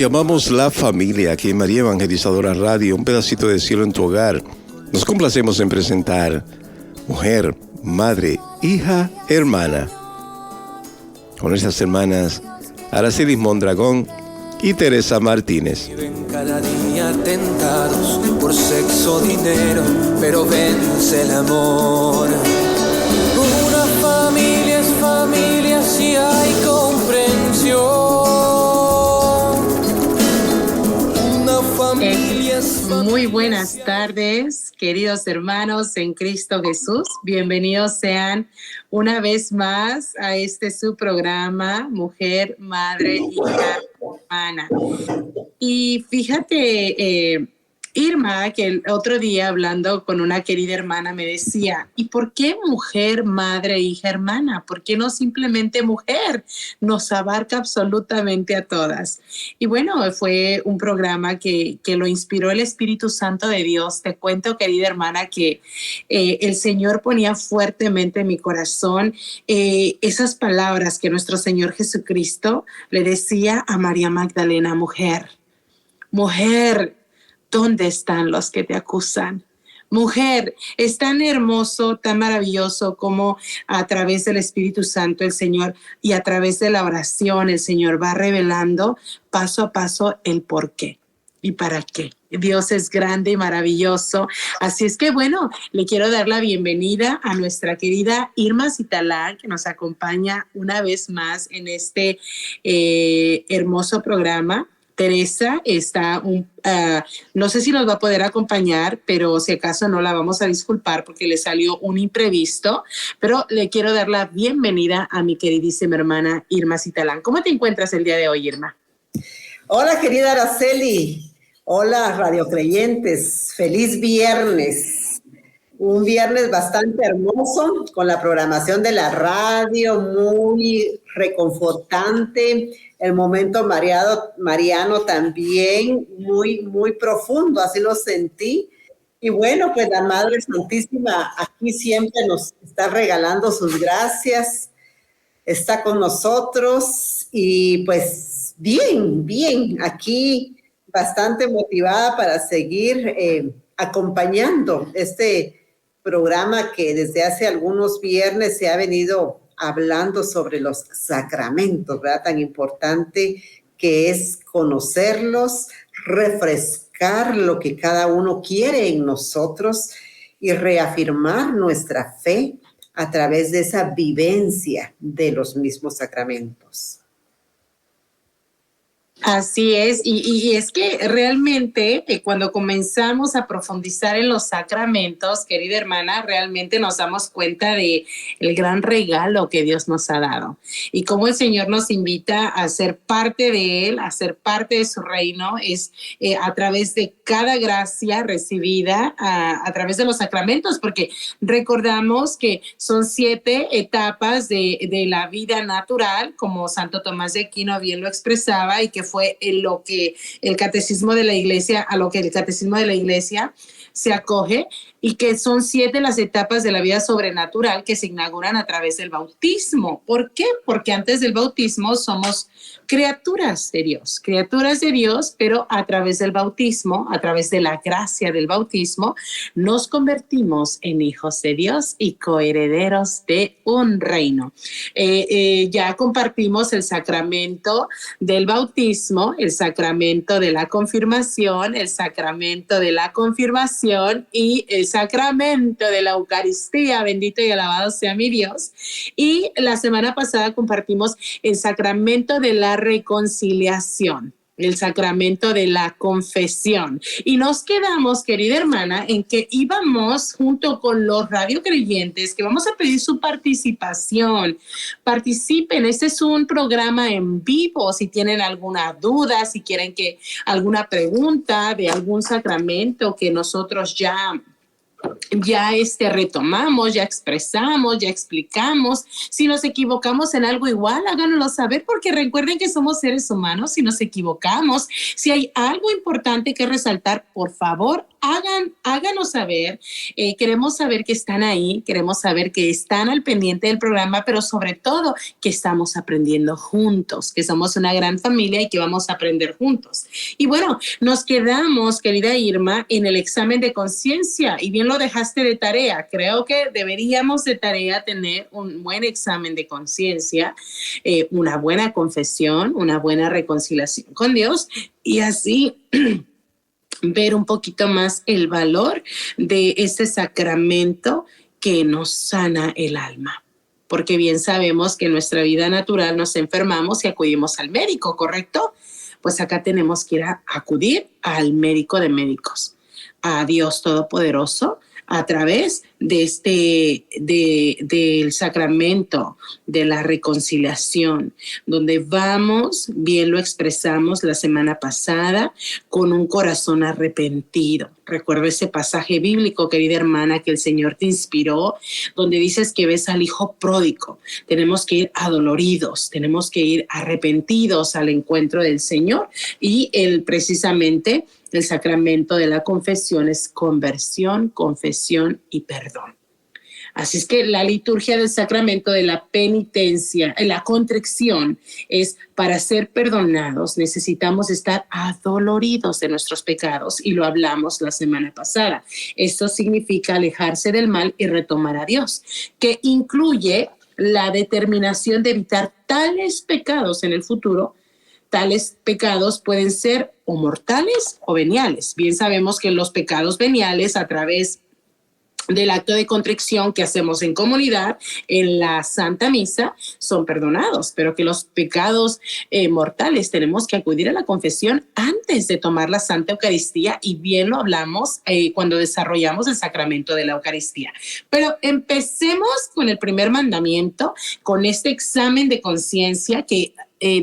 que amamos la familia, aquí en María Evangelizadora Radio, un pedacito de cielo en tu hogar. Nos complacemos en presentar mujer, madre, hija, hermana. Con esas hermanas, Aracelis Mondragón y Teresa Martínez. Viven cada día tentados por sexo, dinero, pero vence el amor. Una familia es familia si hay comprensión. Una familia es familia. Muy buenas tardes, queridos hermanos en Cristo Jesús. Bienvenidos sean una vez más a este su programa, Mujer, Madre, Hija, Hermana. Y fíjate, Irma, que el otro día hablando con una querida hermana me decía, ¿y por qué mujer, madre, hija, hermana? ¿Por qué no simplemente mujer? Nos abarca absolutamente a todas. Y bueno, fue un programa que lo inspiró el Espíritu Santo de Dios. Te cuento, querida hermana, que el Señor ponía fuertemente en mi corazón esas palabras que nuestro Señor Jesucristo le decía a María Magdalena, mujer, ¿dónde están los que te acusan? Mujer, es tan hermoso, tan maravilloso como a través del Espíritu Santo el Señor y a través de la oración el Señor va revelando paso a paso el por qué y para qué. Dios es grande y maravilloso. Así es que bueno, le quiero dar la bienvenida a nuestra querida Irma Citalán, que nos acompaña una vez más en este hermoso programa. Teresa está, no sé si nos va a poder acompañar, pero si acaso no la vamos a disculpar porque le salió un imprevisto, pero le quiero dar la bienvenida a mi queridísima hermana Irma Citalán. ¿Cómo te encuentras el día de hoy, Irma? Hola, querida Araceli. Hola, radiocreyentes. Feliz viernes. Un viernes bastante hermoso con la programación de la radio, muy reconfortante. El momento mariano también muy profundo, así lo sentí. Y bueno, pues la Madre Santísima aquí siempre nos está regalando sus gracias, está con nosotros y pues bien, aquí bastante motivada para seguir acompañando este programa que desde hace algunos viernes se ha venido hablando sobre los sacramentos, ¿verdad? Tan importante que es conocerlos, refrescar lo que cada uno quiere en nosotros y reafirmar nuestra fe a través de esa vivencia de los mismos sacramentos. Así es, y es que realmente cuando comenzamos a profundizar en los sacramentos, querida hermana, realmente nos damos cuenta de el gran regalo que Dios nos ha dado y cómo el Señor nos invita a ser parte de Él, a ser parte de su reino, es a través de cada gracia recibida a través de los sacramentos, porque recordamos que son 7 etapas de la vida natural, como Santo Tomás de Aquino bien lo expresaba, y que fue lo que el catecismo de la iglesia, a lo que el catecismo de la iglesia se acoge, y que son 7 las etapas de la vida sobrenatural que se inauguran a través del bautismo. ¿Por qué? Porque antes del bautismo somos criaturas de Dios, pero a través del bautismo, a través de la gracia del bautismo, nos convertimos en hijos de Dios y coherederos de un reino. Ya compartimos el sacramento del bautismo, el sacramento de la confirmación, el sacramento de la confirmación y el sacramento de la Eucaristía. Bendito y alabado sea mi Dios. Y la semana pasada compartimos el sacramento de la reconciliación, el sacramento de la confesión. Y nos quedamos, querida hermana, en que íbamos junto con los radiocreyentes, que vamos a pedir su participación. Participen, este es un programa en vivo. Si tienen alguna duda, si quieren que alguna pregunta de algún sacramento que nosotros ya retomamos, ya expresamos, ya explicamos. Si nos equivocamos en algo igual, háganoslo saber, porque recuerden que somos seres humanos y nos equivocamos. Si hay algo importante que resaltar, por favor, háganos saber. Queremos saber que están ahí, queremos saber que están al pendiente del programa, pero sobre todo que estamos aprendiendo juntos, que somos una gran familia y que vamos a aprender juntos. Y bueno, nos quedamos, querida Irma, en el examen de conciencia, y bien lo dejaste de tarea. Creo que deberíamos de tarea tener un buen examen de conciencia, una buena confesión, una buena reconciliación con Dios, y así ver un poquito más el valor de este sacramento que nos sana el alma. Porque bien sabemos que en nuestra vida natural nos enfermamos y acudimos al médico, ¿correcto? Pues acá tenemos que ir a acudir al médico de médicos, a Dios Todopoderoso, a través de del sacramento de la reconciliación, donde vamos, bien lo expresamos la semana pasada, con un corazón arrepentido. Recuerdo ese pasaje bíblico, querida hermana, que el Señor te inspiró, donde dices que ves al hijo pródigo. Tenemos que ir adoloridos, tenemos que ir arrepentidos al encuentro del Señor, y precisamente el sacramento de la confesión es conversión, confesión y perdón. Así es que la liturgia del sacramento de la penitencia, la contrición, es para ser perdonados necesitamos estar adoloridos de nuestros pecados, y lo hablamos la semana pasada. Esto significa alejarse del mal y retomar a Dios, que incluye la determinación de evitar tales pecados en el futuro. Tales pecados pueden ser o mortales o veniales. Bien sabemos que los pecados veniales, a través del acto de contrición que hacemos en comunidad, en la Santa Misa, son perdonados, pero que los pecados mortales tenemos que acudir a la confesión antes de tomar la Santa Eucaristía, y bien lo hablamos cuando desarrollamos el sacramento de la Eucaristía. Pero empecemos con el primer mandamiento, con este examen de conciencia que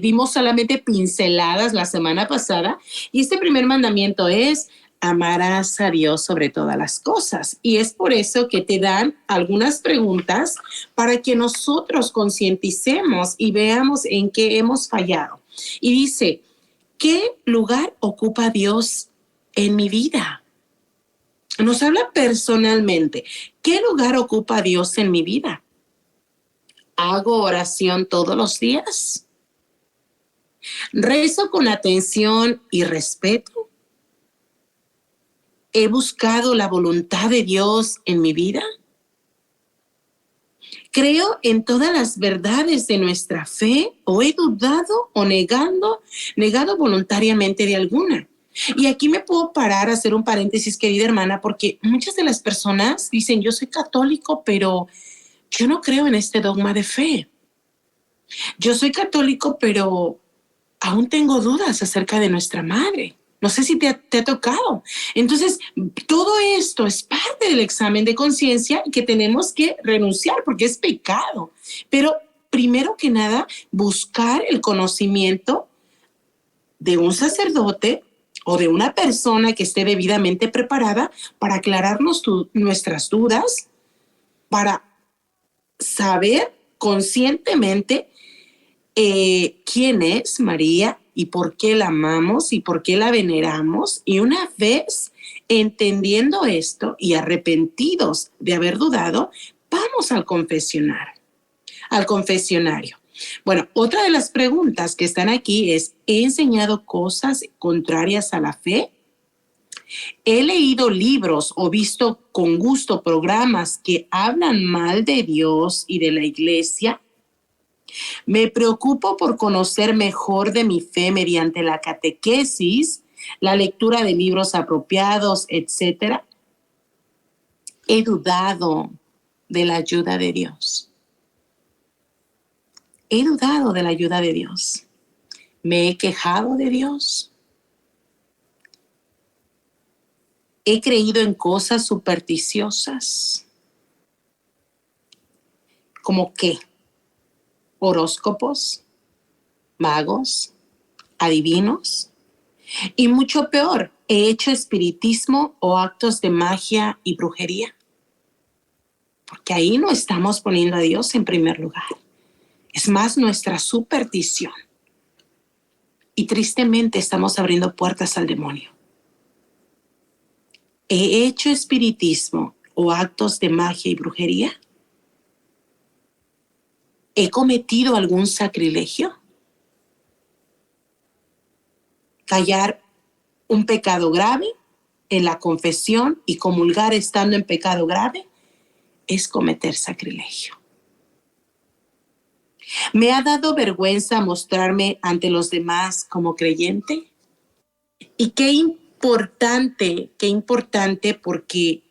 vimos solamente pinceladas la semana pasada, y este primer mandamiento es: amarás a Dios sobre todas las cosas. Y es por eso que te dan algunas preguntas para que nosotros concienticemos y veamos en qué hemos fallado. Y dice: ¿qué lugar ocupa Dios en mi vida? Nos habla personalmente. ¿Qué lugar ocupa Dios en mi vida? ¿Hago oración todos los días? ¿Rezo con atención y respeto? ¿He buscado la voluntad de Dios en mi vida? ¿Creo en todas las verdades de nuestra fe, o he dudado o negado voluntariamente de alguna? Y aquí me puedo parar a hacer un paréntesis, querida hermana, porque muchas de las personas dicen: yo soy católico, pero yo no creo en este dogma de fe. Yo soy católico, pero aún tengo dudas acerca de nuestra madre. No sé si te ha tocado. Entonces, todo esto es parte del examen de conciencia que tenemos que renunciar, porque es pecado. Pero primero que nada, buscar el conocimiento de un sacerdote o de una persona que esté debidamente preparada para aclararnos nuestras dudas, para saber conscientemente quién es María y por qué la amamos y por qué la veneramos. Y una vez entendiendo esto y arrepentidos de haber dudado, vamos al confesionario. Bueno, otra de las preguntas que están aquí es: ¿he enseñado cosas contrarias a la fe? ¿He leído libros o visto con gusto programas que hablan mal de Dios y de la iglesia? ¿Me preocupo por conocer mejor de mi fe mediante la catequesis, la lectura de libros apropiados, etcétera? ¿He dudado de la ayuda de Dios? He dudado de la ayuda de Dios. ¿Me he quejado de Dios? ¿He creído en cosas supersticiosas? ¿Cómo qué? Horóscopos, magos, adivinos. Y mucho peor, ¿he hecho espiritismo o actos de magia y brujería? Porque ahí no estamos poniendo a Dios en primer lugar. Es más nuestra superstición. Y tristemente estamos abriendo puertas al demonio. ¿He hecho espiritismo o actos de magia y brujería? ¿He cometido algún sacrilegio? Callar un pecado grave en la confesión y comulgar estando en pecado grave es cometer sacrilegio. ¿Me ha dado vergüenza mostrarme ante los demás como creyente? Y qué importante, porque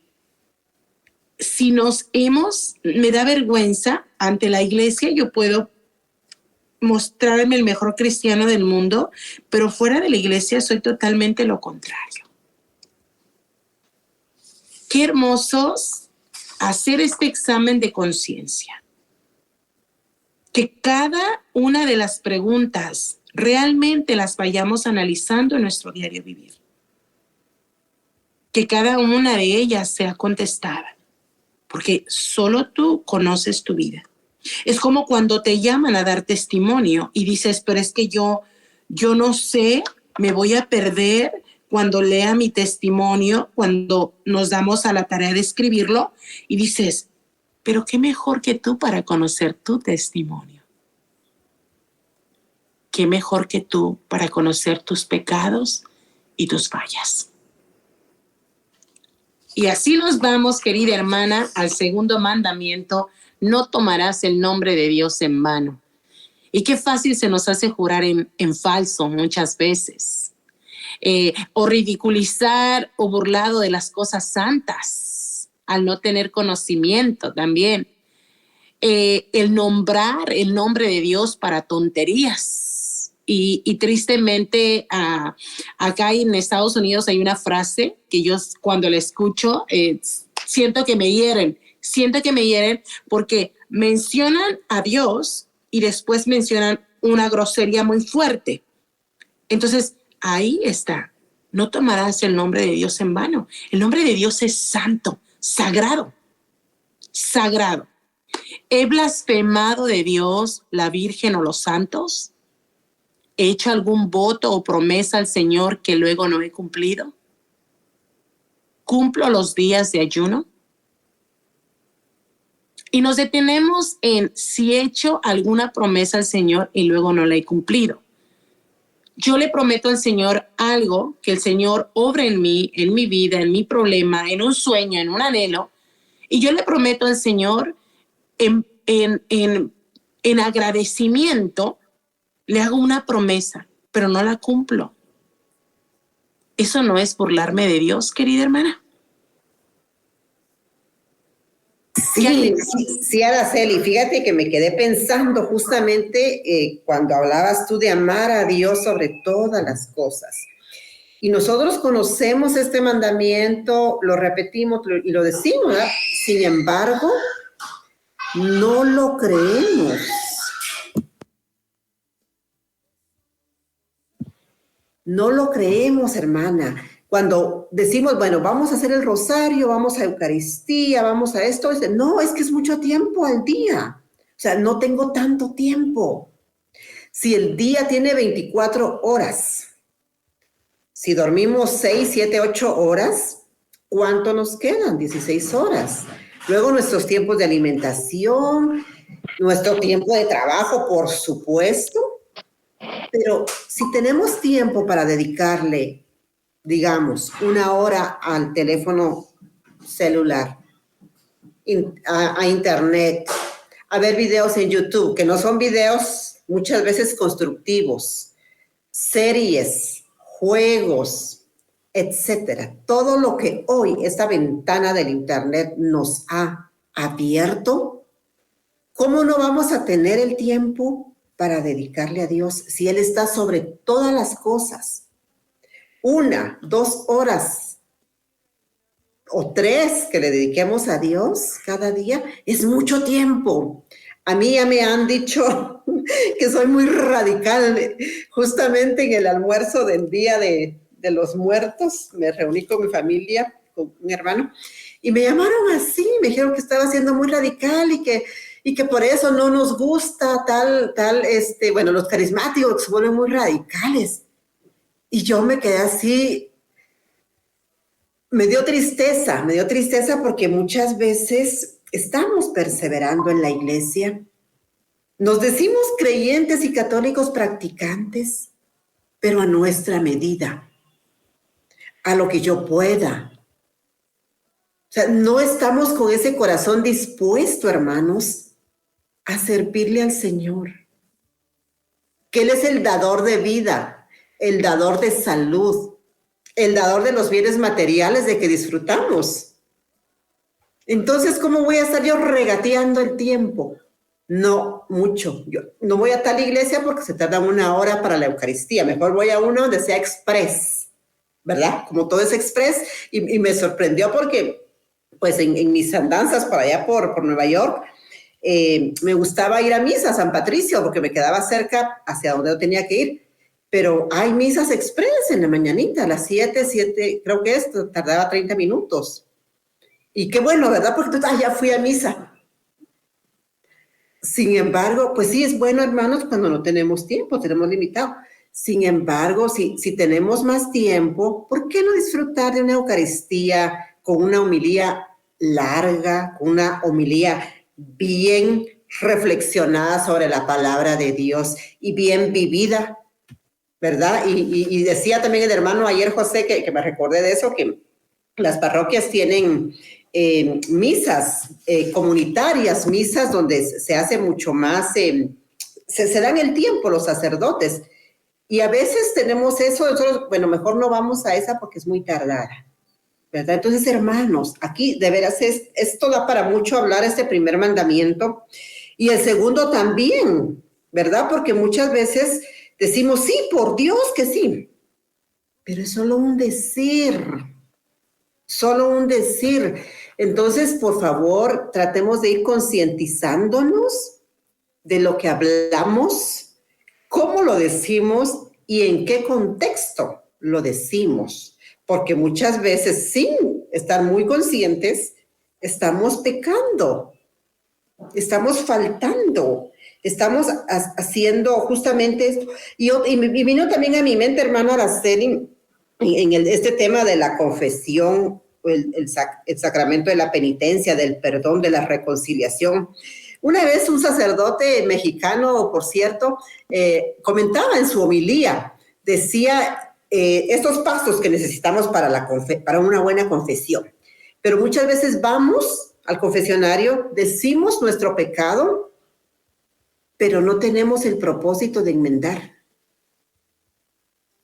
si me da vergüenza ante la iglesia, yo puedo mostrarme el mejor cristiano del mundo, pero fuera de la iglesia soy totalmente lo contrario. Qué hermosos hacer este examen de conciencia. Que cada una de las preguntas realmente las vayamos analizando en nuestro diario vivir. Que cada una de ellas sea contestada, porque solo tú conoces tu vida. Es como cuando te llaman a dar testimonio y dices, pero es que yo no sé, me voy a perder cuando lea mi testimonio, cuando nos damos a la tarea de escribirlo, y dices, pero qué mejor que tú para conocer tu testimonio. Qué mejor que tú para conocer tus pecados y tus fallas. Y así nos vamos, querida hermana, al segundo mandamiento: no tomarás el nombre de Dios en vano. Y qué fácil se nos hace jurar en falso muchas veces. O ridiculizar o burlado de las cosas santas al no tener conocimiento también. El nombrar el nombre de Dios para tonterías. Y tristemente acá en Estados Unidos hay una frase que yo cuando la escucho siento que me hieren porque mencionan a Dios y después mencionan una grosería muy fuerte. Entonces ahí está, no tomarás el nombre de Dios en vano. El nombre de Dios es santo, sagrado. ¿He blasfemado de Dios, la Virgen o los santos? ¿He hecho algún voto o promesa al Señor que luego no he cumplido? ¿Cumplo los días de ayuno? Y nos detenemos en si he hecho alguna promesa al Señor y luego no la he cumplido. Yo le prometo al Señor algo, que el Señor obre en mí, en mi vida, en mi problema, en un sueño, en un anhelo. Y yo le prometo al Señor en agradecimiento, le hago una promesa, pero no la cumplo. ¿Eso no es burlarme de Dios, querida hermana? Sí, Araceli, fíjate que me quedé pensando justamente cuando hablabas tú de amar a Dios sobre todas las cosas. Y nosotros conocemos este mandamiento, lo repetimos y lo decimos, ¿verdad? Sin embargo, no lo creemos. No lo creemos, hermana. Cuando decimos, bueno, vamos a hacer el rosario, vamos a Eucaristía, vamos a esto, no, es que es mucho tiempo al día. O sea, no tengo tanto tiempo. Si el día tiene 24 horas, si dormimos 6, 7, 8 horas, ¿cuánto nos quedan? 16 horas. Luego nuestros tiempos de alimentación, nuestro tiempo de trabajo, por supuesto. Pero si tenemos tiempo para dedicarle, digamos, 1 hora al teléfono celular, a internet, a ver videos en YouTube, que no son videos muchas veces constructivos, series, juegos, etcétera. Todo lo que hoy esta ventana del internet nos ha abierto, ¿cómo no vamos a tener el tiempo para dedicarle a Dios si Él está sobre todas las cosas? 1, 2 horas o 3 que le dediquemos a Dios cada día es mucho tiempo. A mí ya me han dicho que soy muy radical. Justamente en el almuerzo del Día de los Muertos me reuní con mi familia, con mi hermano, y me llamaron así, me dijeron que estaba siendo muy radical y que por eso no nos gusta bueno, los carismáticos se vuelven muy radicales. Y yo me quedé así, me dio tristeza porque muchas veces estamos perseverando en la iglesia. Nos decimos creyentes y católicos practicantes, pero a nuestra medida, a lo que yo pueda. O sea, no estamos con ese corazón dispuesto, hermanos, a servirle al Señor. Que Él es el dador de vida, el dador de salud, el dador de los bienes materiales de que disfrutamos. Entonces, ¿cómo voy a estar yo regateando el tiempo? No mucho. Yo no voy a tal iglesia porque se tarda 1 hora para la Eucaristía. Mejor voy a una donde sea express, ¿verdad? Como todo es express. Y me sorprendió porque, pues, en mis andanzas por allá por Nueva York, me gustaba ir a misa a San Patricio porque me quedaba cerca hacia donde yo tenía que ir. Pero hay misas express en la mañanita, a las 7, creo que esto tardaba 30 minutos. Y qué bueno, ¿verdad? Porque ya fui a misa. Sin embargo, pues sí es bueno, hermanos, cuando no tenemos tiempo, tenemos limitado. Sin embargo, si tenemos más tiempo, ¿por qué no disfrutar de una Eucaristía con una homilía larga, con una homilía bien reflexionada sobre la palabra de Dios y bien vivida? ¿Verdad? Y decía también el hermano ayer, José, que me recordé de eso, que las parroquias tienen misas comunitarias, misas donde se hace mucho más, se dan el tiempo los sacerdotes. Y a veces tenemos eso, nosotros, bueno, mejor no vamos a esa porque es muy tardada, ¿verdad? Entonces, hermanos, aquí de veras esto da para mucho hablar, este primer mandamiento. Y el segundo también, ¿verdad? Porque muchas veces decimos, sí, por Dios que sí, pero es solo un decir, solo un decir. Entonces, por favor, tratemos de ir concientizándonos de lo que hablamos, cómo lo decimos y en qué contexto lo decimos, porque muchas veces, sin estar muy conscientes, estamos pecando, estamos faltando. Estamos haciendo justamente esto. Y vino también a mi mente, hermano Araceli, en este tema de la confesión, el sacramento de la penitencia, del perdón, de la reconciliación. Una vez un sacerdote mexicano, por cierto, comentaba en su homilía, decía estos pasos que necesitamos para una buena confesión. Pero muchas veces vamos al confesionario, decimos nuestro pecado, pero no tenemos el propósito de enmendar.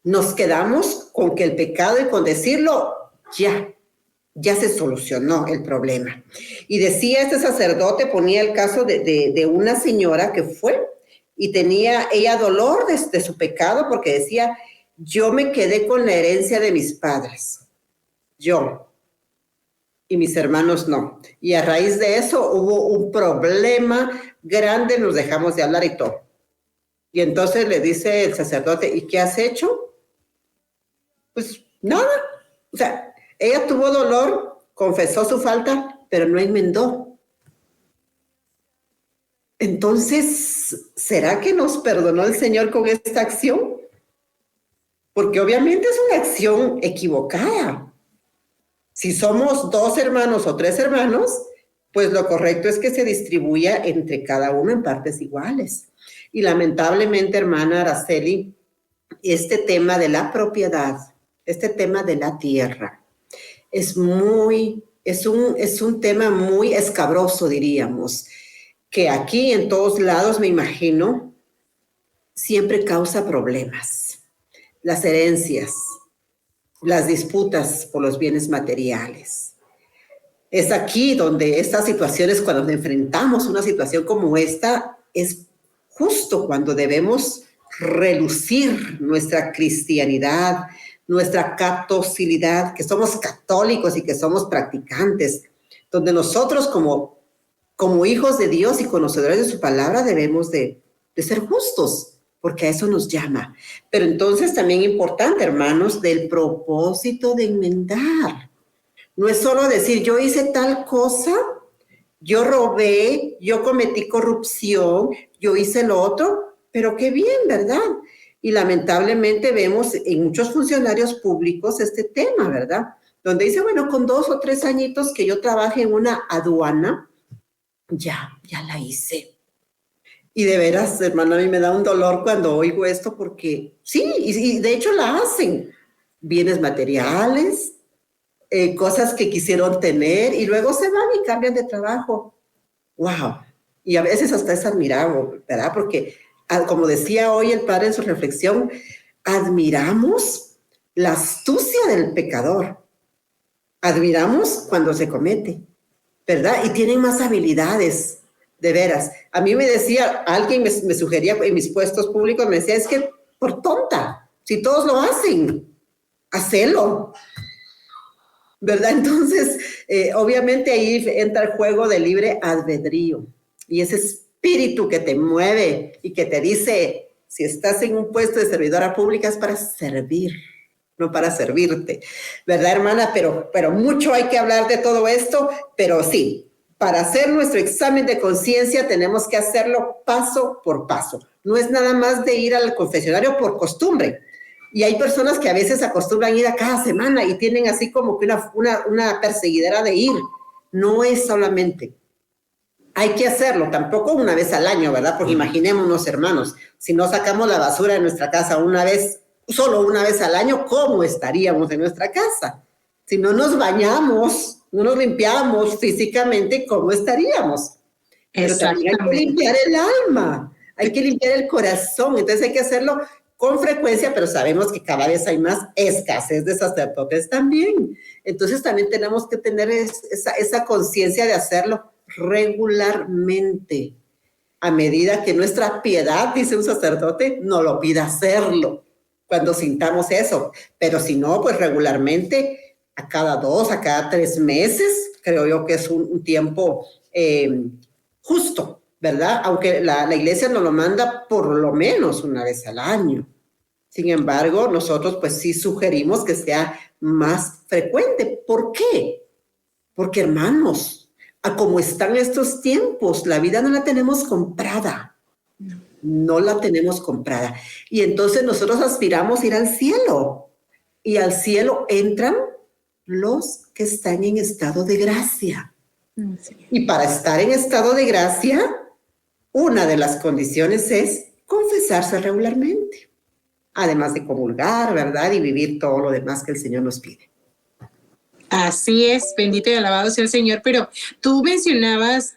Nos quedamos con que el pecado y con decirlo, ya se solucionó el problema. Y decía este sacerdote, ponía el caso de una señora que fue y tenía ella dolor de su pecado porque decía, yo me quedé con la herencia de mis padres. Yo. Y mis hermanos no. Y a raíz de eso hubo un problema grande, nos dejamos de hablar y todo. Y entonces le dice el sacerdote, ¿y qué has hecho? Pues nada. O sea, ella tuvo dolor, confesó su falta, pero no enmendó. Entonces, ¿será que nos perdonó el Señor con esta acción? Porque obviamente es una acción equivocada. Si somos 2 hermanos o 3 hermanos, pues lo correcto es que se distribuya entre cada uno en partes iguales. Y lamentablemente, hermana Araceli, este tema de la propiedad, este tema de la tierra, es un tema muy escabroso, diríamos, que aquí en todos lados, me imagino, siempre causa problemas. Las herencias, las disputas por los bienes materiales. Es aquí donde estas situaciones, cuando nos enfrentamos a una situación como esta, es justo cuando debemos relucir nuestra cristianidad, nuestra catolicidad, que somos católicos y que somos practicantes, donde nosotros como hijos de Dios y conocedores de su palabra debemos de ser justos, porque a eso nos llama. Pero entonces también importante, hermanos, del propósito de enmendar. No es solo decir, yo hice tal cosa, yo robé, yo cometí corrupción, yo hice lo otro, pero qué bien, ¿verdad? Y lamentablemente vemos en muchos funcionarios públicos este tema, ¿verdad? donde dice, bueno, con 2 o 3 añitos que yo trabaje en una aduana, ya la hice. Y de veras, hermano, a mí me da un dolor cuando oigo esto porque sí, y de hecho la hacen. Bienes materiales, cosas que quisieron tener y luego se van y cambian de trabajo. ¡Wow! Y a veces hasta es admirable, ¿verdad? Porque, como decía hoy el padre en su reflexión, admiramos la astucia del pecador. Admiramos cuando se comete, ¿verdad? Y tienen más habilidades, de veras. A mí me decía, alguien me sugería en mis puestos públicos, me decía, es que por tonta, si todos lo hacen, hacelo, ¿verdad? Entonces, obviamente ahí entra el juego de libre albedrío y ese espíritu que te mueve y que te dice, si estás en un puesto de servidora pública es para servir, no para servirte, ¿verdad, hermana? Pero mucho hay que hablar de todo esto, pero sí, para hacer nuestro examen de conciencia tenemos que hacerlo paso por paso. No es nada más de ir al confesionario por costumbre. Y hay personas que a veces acostumbran ir a cada semana y tienen así como que una perseguidera de ir. No es solamente. Hay que hacerlo, tampoco una vez al año, ¿verdad? Porque imaginémonos, hermanos, si no sacamos la basura de nuestra casa solo una vez al año, ¿cómo estaríamos en nuestra casa? Si no nos bañamos, no nos limpiamos físicamente, ¿cómo estaríamos? Pero también hay que limpiar el alma, hay que limpiar el corazón, entonces hay que hacerlo con frecuencia, pero sabemos que cada vez hay más escasez de sacerdotes también. Entonces también tenemos que tener esa conciencia de hacerlo regularmente, a medida que nuestra piedad, dice un sacerdote, nos lo pida hacerlo, cuando sintamos eso. Pero si no, pues regularmente, a cada 2, a cada 3 meses, creo yo que es un tiempo justo, ¿verdad? Aunque la iglesia nos lo manda por lo menos una vez al año. Sin embargo, nosotros pues sí sugerimos que sea más frecuente. ¿Por qué? Porque, hermanos, a como están estos tiempos, la vida no la tenemos comprada. No la tenemos comprada. Y entonces nosotros aspiramos a ir al cielo. Y al cielo entran los que están en estado de gracia. Sí. Y para estar en estado de gracia, una de las condiciones es confesarse regularmente, además de comulgar, ¿verdad? Y vivir todo lo demás que el Señor nos pide. Así es, bendito y alabado sea el Señor, pero tú mencionabas,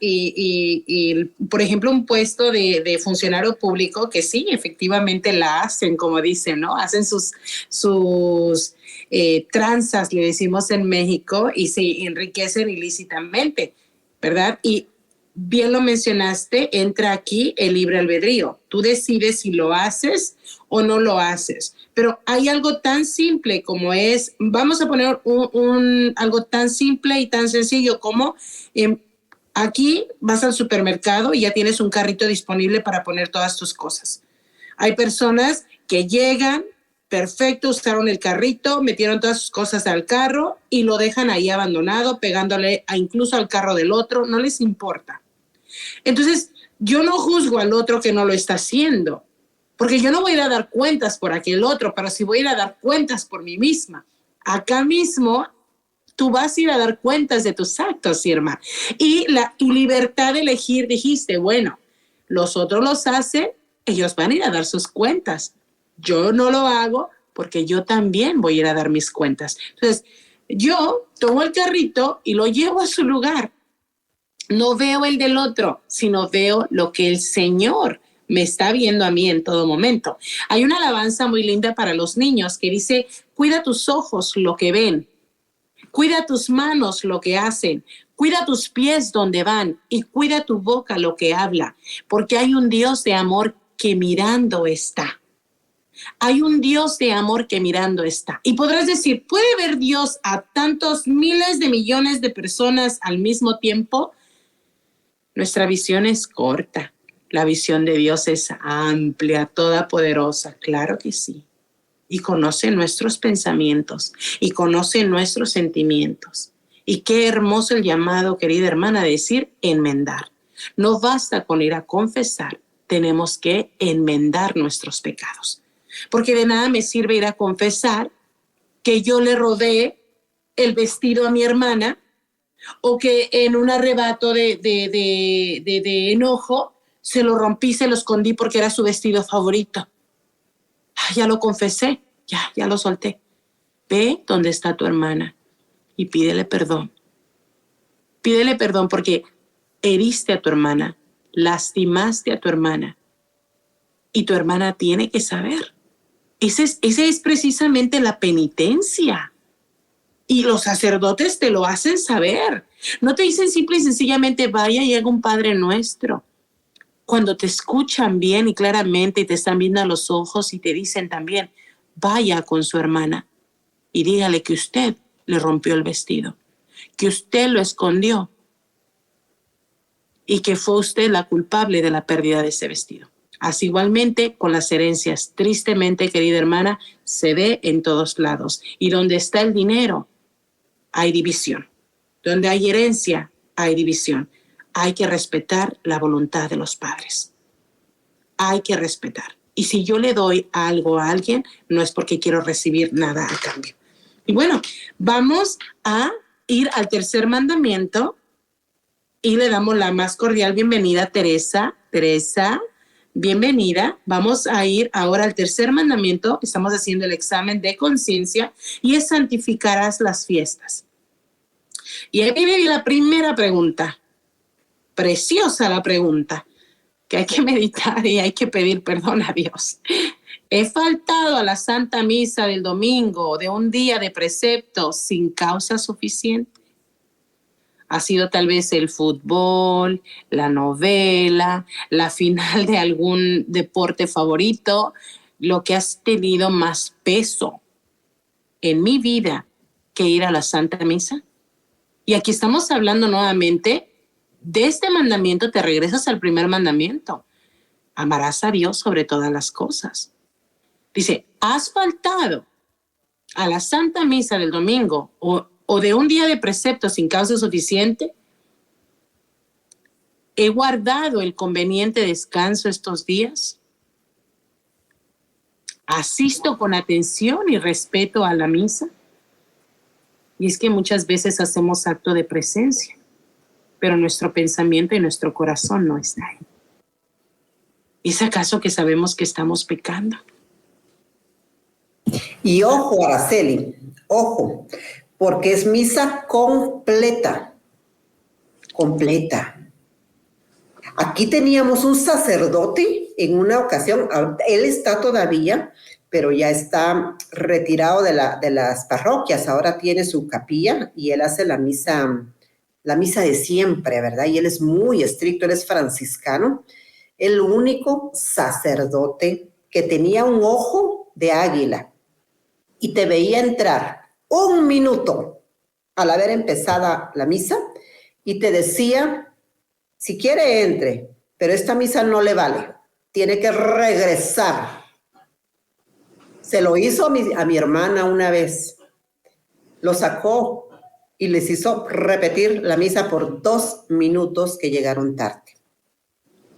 por ejemplo, un puesto de funcionario público que sí, efectivamente la hacen, como dicen, ¿no? Hacen sus tranzas, le decimos en México, y se enriquecen ilícitamente, ¿verdad? Y bien lo mencionaste, entra aquí el libre albedrío. Tú decides si lo haces o no lo haces. Pero hay algo tan simple como es, vamos a poner algo tan simple y tan sencillo como aquí vas al supermercado y ya tienes un carrito disponible para poner todas tus cosas. Hay personas que llegan, perfecto, usaron el carrito, metieron todas sus cosas al carro y lo dejan ahí abandonado, pegándole incluso al carro del otro, no les importa. Entonces, yo no juzgo al otro que no lo está haciendo, porque yo no voy a ir a dar cuentas por aquel otro, pero sí voy a ir a dar cuentas por mí misma. Acá mismo, tú vas a ir a dar cuentas de tus actos, Irma. Y tu libertad de elegir, dijiste, bueno, los otros los hacen, ellos van a ir a dar sus cuentas. Yo no lo hago porque yo también voy a ir a dar mis cuentas. Entonces, yo tomo el carrito y lo llevo a su lugar. No veo el del otro, sino veo lo que el Señor me está viendo a mí en todo momento. Hay una alabanza muy linda para los niños que dice, cuida tus ojos lo que ven, cuida tus manos lo que hacen, cuida tus pies donde van y cuida tu boca lo que habla, porque hay un Dios de amor que mirando está. Hay un Dios de amor que mirando está. Y podrás decir, ¿puede ver Dios a tantos miles de millones de personas al mismo tiempo? Nuestra visión es corta. La visión de Dios es amplia, todopoderosa, claro que sí. Y conoce nuestros pensamientos y conoce nuestros sentimientos. Y qué hermoso el llamado, querida hermana, de decir enmendar. No basta con ir a confesar, tenemos que enmendar nuestros pecados. Porque de nada me sirve ir a confesar que yo le robé el vestido a mi hermana, o que en un arrebato de enojo se lo rompí, se lo escondí porque era su vestido favorito. Ya lo confesé, ya lo solté. Ve donde está tu hermana y pídele perdón. Pídele perdón porque heriste a tu hermana, lastimaste a tu hermana, y tu hermana tiene que saber. Esa es precisamente la penitencia. Y los sacerdotes te lo hacen saber. No te dicen simple y sencillamente vaya y haga un Padre Nuestro. Cuando te escuchan bien y claramente y te están viendo a los ojos y te dicen también, vaya con su hermana y dígale que usted le rompió el vestido, que usted lo escondió y que fue usted la culpable de la pérdida de ese vestido. Así igualmente con las herencias. Tristemente, querida hermana, se ve en todos lados. Y donde está el dinero, hay división. Donde hay herencia, hay división. Hay que respetar la voluntad de los padres. Hay que respetar. Y si yo le doy algo a alguien, no es porque quiero recibir nada a cambio. Y bueno, vamos a ir al tercer mandamiento y le damos la más cordial bienvenida a Teresa. Teresa, bienvenida. Vamos a ir ahora al tercer mandamiento. Estamos haciendo el examen de conciencia y es santificarás las fiestas. Y ahí viene la primera pregunta. Preciosa la pregunta, que hay que meditar y hay que pedir perdón a Dios. ¿He faltado a la Santa Misa del domingo de un día de precepto sin causa suficiente? Ha sido tal vez el fútbol, la novela, la final de algún deporte favorito, lo que has tenido más peso en mi vida que ir a la Santa Misa. Y aquí estamos hablando nuevamente de este mandamiento, te regresas al primer mandamiento. Amarás a Dios sobre todas las cosas. Dice, ¿has faltado a la Santa Misa del domingo o de un día de precepto sin causa suficiente? ¿He guardado el conveniente descanso estos días? ¿Asisto con atención y respeto a la misa? Y es que muchas veces hacemos acto de presencia, pero nuestro pensamiento y nuestro corazón no está ahí. ¿Es acaso que sabemos que estamos pecando? Y ojo, Araceli, ojo, porque es misa completa. Completa. Aquí teníamos un sacerdote en una ocasión, él está todavía, pero ya está retirado de las parroquias, ahora tiene su capilla y él hace la misa de siempre, ¿verdad? Y él es muy estricto, él es franciscano, el único sacerdote que tenía un ojo de águila y te veía entrar 1 minuto al haber empezado la misa y te decía, si quiere entre, pero esta misa no le vale, tiene que regresar. Se lo hizo a mi hermana una vez, lo sacó y les hizo repetir la misa por 2 minutos que llegaron tarde.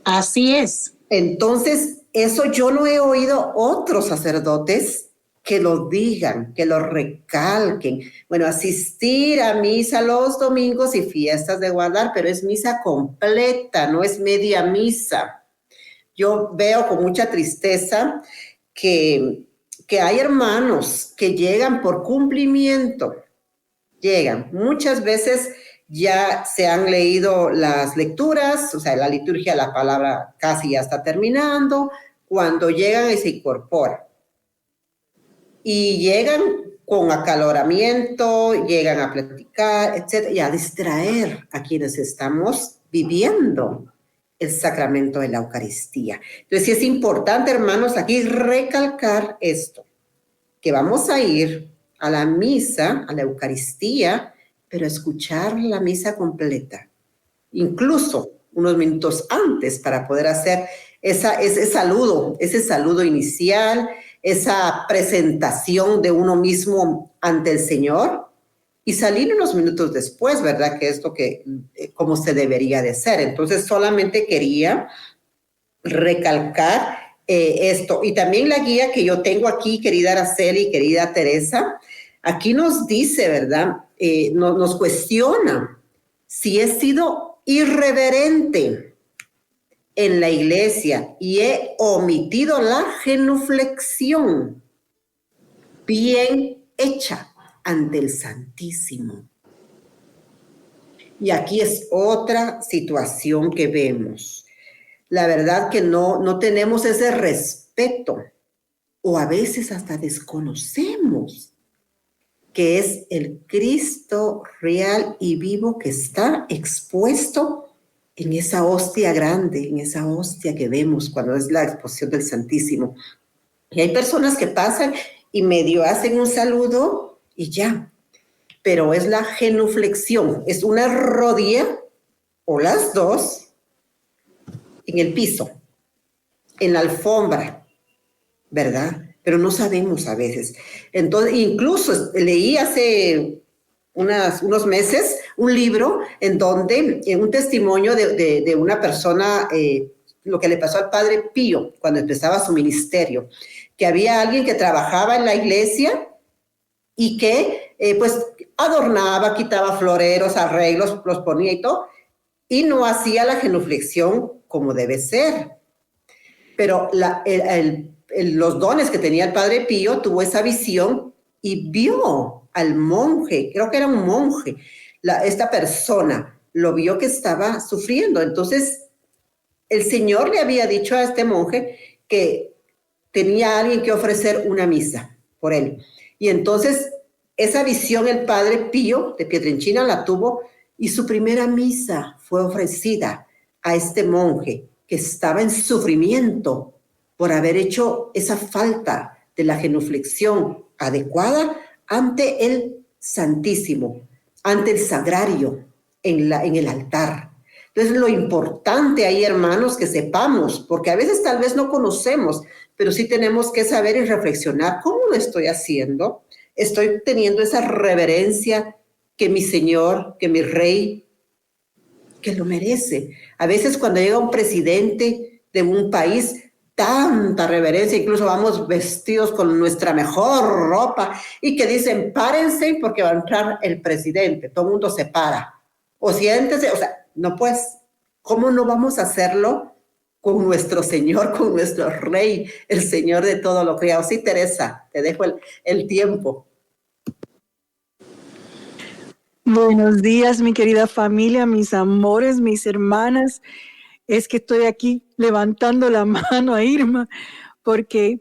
Así es. Entonces, eso yo no he oído otros sacerdotes que lo digan, que lo recalquen. Bueno, asistir a misa los domingos y fiestas de guardar, pero es misa completa, no es media misa. Yo veo con mucha tristeza que hay hermanos que llegan por cumplimiento, llegan. Muchas veces ya se han leído las lecturas, o sea, la liturgia, la palabra casi ya está terminando, cuando llegan y se incorporan. Y llegan con acaloramiento, llegan a platicar, etcétera, y a distraer a quienes estamos viviendo el sacramento de la Eucaristía. Entonces, sí es importante, hermanos, aquí recalcar esto, que vamos a ir a la misa, a la Eucaristía, pero escuchar la misa completa, incluso unos minutos antes para poder hacer ese saludo inicial, esa presentación de uno mismo ante el Señor y salir unos minutos después, ¿verdad? Que es lo que, como se debería de ser. Entonces, solamente quería recalcar esto. Y también la guía que yo tengo aquí, querida Araceli, querida Teresa, Aquí nos dice, ¿verdad? Nos cuestiona si he sido irreverente en la iglesia y he omitido la genuflexión bien hecha ante el Santísimo. Y aquí es otra situación que vemos. La verdad que no tenemos ese respeto, o a veces hasta desconocemos que es el Cristo real y vivo que está expuesto en esa hostia grande, en esa hostia que vemos cuando es la exposición del Santísimo. Y hay personas que pasan y medio hacen un saludo y ya, pero es la genuflexión, es una rodilla o las dos en el piso, en la alfombra, ¿verdad? Pero no sabemos a veces. Entonces, incluso leí hace unos meses un libro en donde, un testimonio de una persona, lo que le pasó al Padre Pío cuando empezaba su ministerio, que había alguien que trabajaba en la iglesia y que pues adornaba, quitaba floreros, arreglos, los ponía y todo, y no hacía la genuflexión como debe ser. Pero los dones que tenía el Padre Pío, tuvo esa visión y vio al monje, creo que era un monje, esta persona lo vio que estaba sufriendo. Entonces, el Señor le había dicho a este monje que tenía alguien que ofrecer una misa por él. Y entonces, esa visión el Padre Pío de Pietrelcina la tuvo y su primera misa fue ofrecida a este monje que estaba en sufrimiento por haber hecho esa falta de la genuflexión adecuada ante el Santísimo, ante el sagrario, en el altar. Entonces, lo importante ahí, hermanos, que sepamos, porque a veces tal vez no conocemos, pero sí tenemos que saber y reflexionar, ¿cómo lo estoy haciendo? ¿Estoy teniendo esa reverencia que mi Señor, que mi Rey, que lo merece? A veces cuando llega un presidente de un país, tanta reverencia, incluso vamos vestidos con nuestra mejor ropa y que dicen, párense porque va a entrar el presidente, todo el mundo se para, o siéntese, o sea, no pues, ¿cómo no vamos a hacerlo con nuestro Señor, con nuestro Rey, el Señor de todo lo creado? Sí, Teresa, te dejo el tiempo. Buenos días, mi querida familia, mis amores, mis hermanas. Es que estoy aquí levantando la mano a Irma porque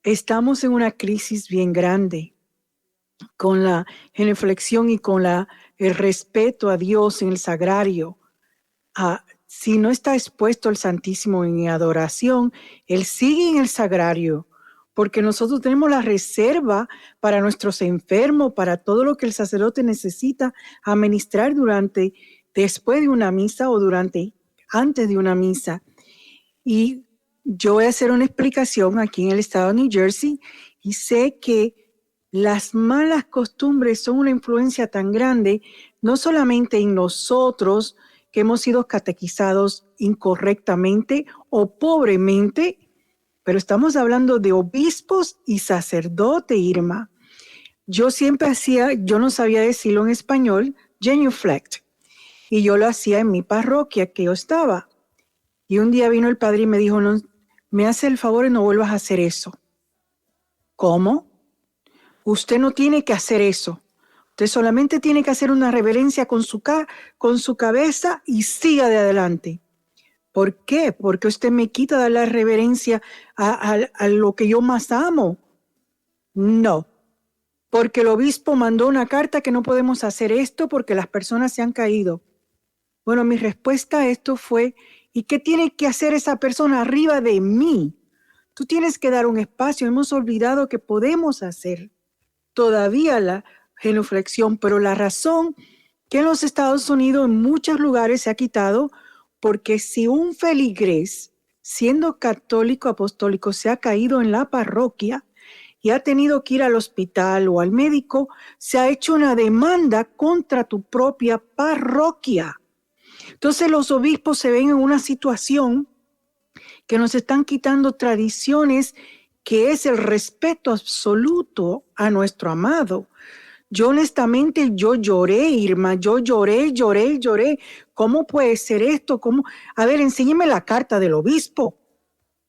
estamos en una crisis bien grande con la genuflexión y con el respeto a Dios en el sagrario. Si no está expuesto el Santísimo en adoración, Él sigue en el sagrario, porque nosotros tenemos la reserva para nuestros enfermos, para todo lo que el sacerdote necesita administrar después de una misa o antes de una misa. Y yo voy a hacer una explicación aquí en el estado de New Jersey y sé que las malas costumbres son una influencia tan grande, no solamente en nosotros que hemos sido catequizados incorrectamente o pobremente, pero estamos hablando de obispos y sacerdotes, Irma. Yo no sabía decirlo en español, genuflect. Y yo lo hacía en mi parroquia que yo estaba. Y un día vino el padre y me dijo, no, me hace el favor y no vuelvas a hacer eso. ¿Cómo? Usted no tiene que hacer eso. Usted solamente tiene que hacer una reverencia con su cabeza y siga de adelante. ¿Por qué? Porque usted me quita de la reverencia a lo que yo más amo. No. Porque el obispo mandó una carta que no podemos hacer esto porque las personas se han caído. Bueno, mi respuesta a esto fue, ¿y qué tiene que hacer esa persona arriba de mí? Tú tienes que dar un espacio. Hemos olvidado que podemos hacer todavía la genuflexión, pero la razón que en los Estados Unidos en muchos lugares se ha quitado, porque si un feligrés, siendo católico apostólico, se ha caído en la parroquia y ha tenido que ir al hospital o al médico, se ha hecho una demanda contra tu propia parroquia. Entonces los obispos se ven en una situación que nos están quitando tradiciones que es el respeto absoluto a nuestro amado. Yo honestamente, yo lloré, Irma, yo lloré. ¿Cómo puede ser esto? ¿Cómo? A ver, enséñeme la carta del obispo,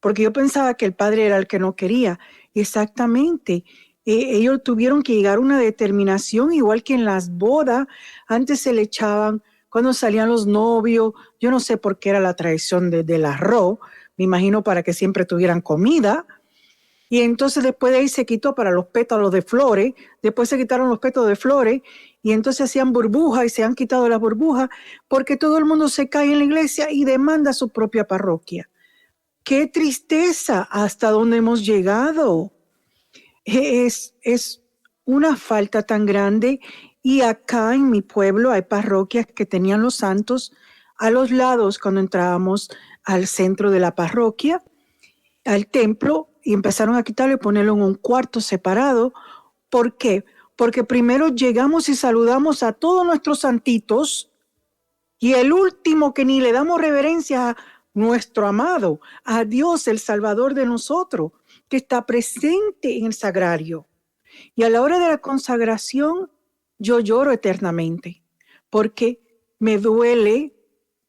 porque yo pensaba que el padre era el que no quería. Exactamente. Ellos tuvieron que llegar a una determinación, igual que en las bodas. Antes se le echaban, cuando salían los novios, yo no sé por qué era la tradición del arroz, me imagino para que siempre tuvieran comida. Y entonces después de ahí se quitó para los pétalos de flores, después se quitaron los pétalos de flores, y entonces hacían burbujas y se han quitado las burbujas, porque todo el mundo se cae en la iglesia y demanda su propia parroquia. ¡Qué tristeza! ¿Hasta dónde hemos llegado? Es una falta tan grande. Y acá en mi pueblo hay parroquias que tenían los santos a los lados cuando entrábamos al centro de la parroquia, al templo, y empezaron a quitarlo y ponerlo en un cuarto separado. ¿Por qué? Porque primero llegamos y saludamos a todos nuestros santitos, y el último que ni le damos reverencia a nuestro amado, a Dios, el Salvador de nosotros, que está presente en el sagrario. Y a la hora de la consagración, yo lloro eternamente, porque me duele,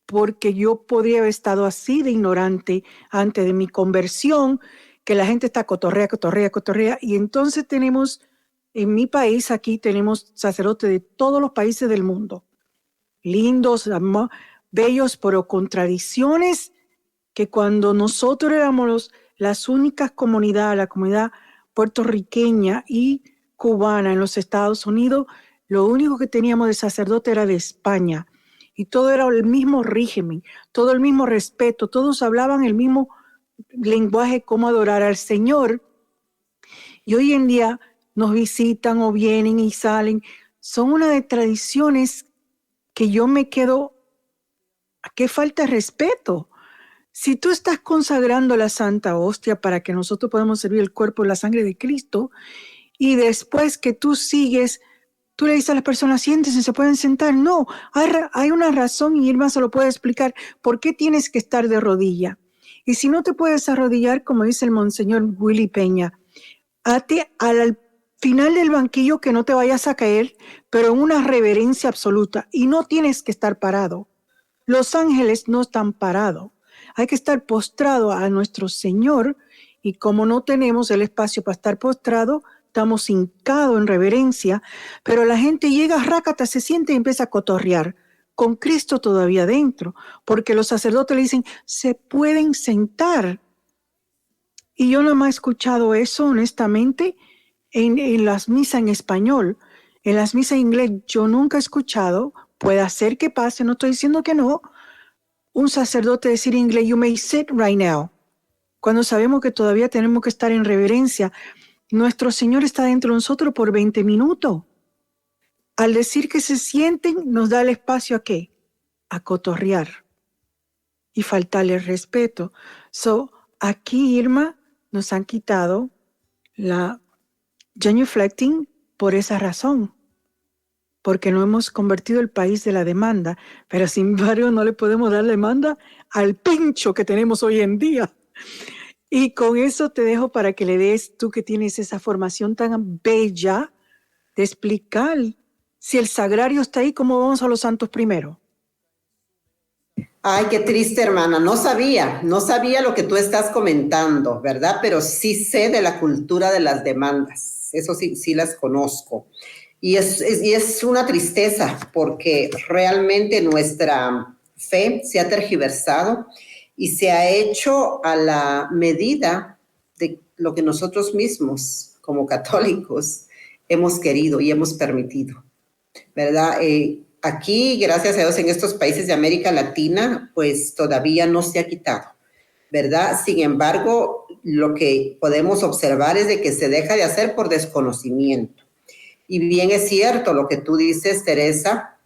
porque yo podría haber estado así de ignorante antes de mi conversión, que la gente está cotorrea, y entonces tenemos, en mi país aquí tenemos sacerdotes de todos los países del mundo, lindos, bellos, pero con tradiciones que cuando nosotros éramos las únicas comunidades, la comunidad puertorriqueña y cubana en los Estados Unidos, lo único que teníamos de sacerdote era de España, y todo era el mismo régimen, todo el mismo respeto, todos hablaban el mismo lenguaje, cómo adorar al Señor. Y hoy en día nos visitan o vienen y salen, son una de tradiciones que yo me quedo, ¿a qué falta de respeto? Si tú estás consagrando la Santa Hostia para que nosotros podamos servir el cuerpo y la sangre de Cristo, y después que tú sigues, tú le dices a las personas, siéntense, se pueden sentar. No, hay una razón, y Irma se lo puede explicar, por qué tienes que estar de rodilla. Y si no te puedes arrodillar, como dice el monseñor Willy Peña, hazte al final del banquillo, que no te vayas a caer, pero en una reverencia absoluta, y no tienes que estar parado. Los ángeles no están parados. Hay que estar postrado a nuestro Señor, y como no tenemos el espacio para estar postrado, estamos hincados en reverencia, pero la gente llega, rácata, se siente y empieza a cotorrear, con Cristo todavía dentro, porque los sacerdotes le dicen, se pueden sentar. Y yo no me he escuchado eso, honestamente, en las misas en español. En las misas en inglés yo nunca he escuchado, puede ser que pase, no estoy diciendo que no, un sacerdote decir en inglés, you may sit right now, cuando sabemos que todavía tenemos que estar en reverencia. Nuestro Señor está dentro de nosotros por 20 minutos. Al decir que se sienten, nos da el espacio ¿a qué? A cotorrear y faltarle el respeto. Aquí, Irma, nos han quitado la genuflecting por esa razón, porque no hemos convertido el país de la demanda, pero sin embargo no le podemos dar demanda al pincho que tenemos hoy en día. Y con eso te dejo para que le des, tú que tienes esa formación tan bella, de explicar si el sagrario está ahí, ¿cómo vamos a los santos primero? Ay, qué triste, hermana. No sabía lo que tú estás comentando, ¿verdad? Pero sí sé de la cultura de las demandas. Eso sí las conozco. Y es una tristeza, porque realmente nuestra fe se ha tergiversado y se ha hecho a la medida de lo que nosotros mismos, como católicos, hemos querido y hemos permitido, ¿verdad? Aquí, gracias a Dios, en estos países de América Latina, pues todavía no se ha quitado, ¿verdad? Sin embargo, lo que podemos observar es de que se deja de hacer por desconocimiento. Y bien es cierto lo que tú dices, Teresa,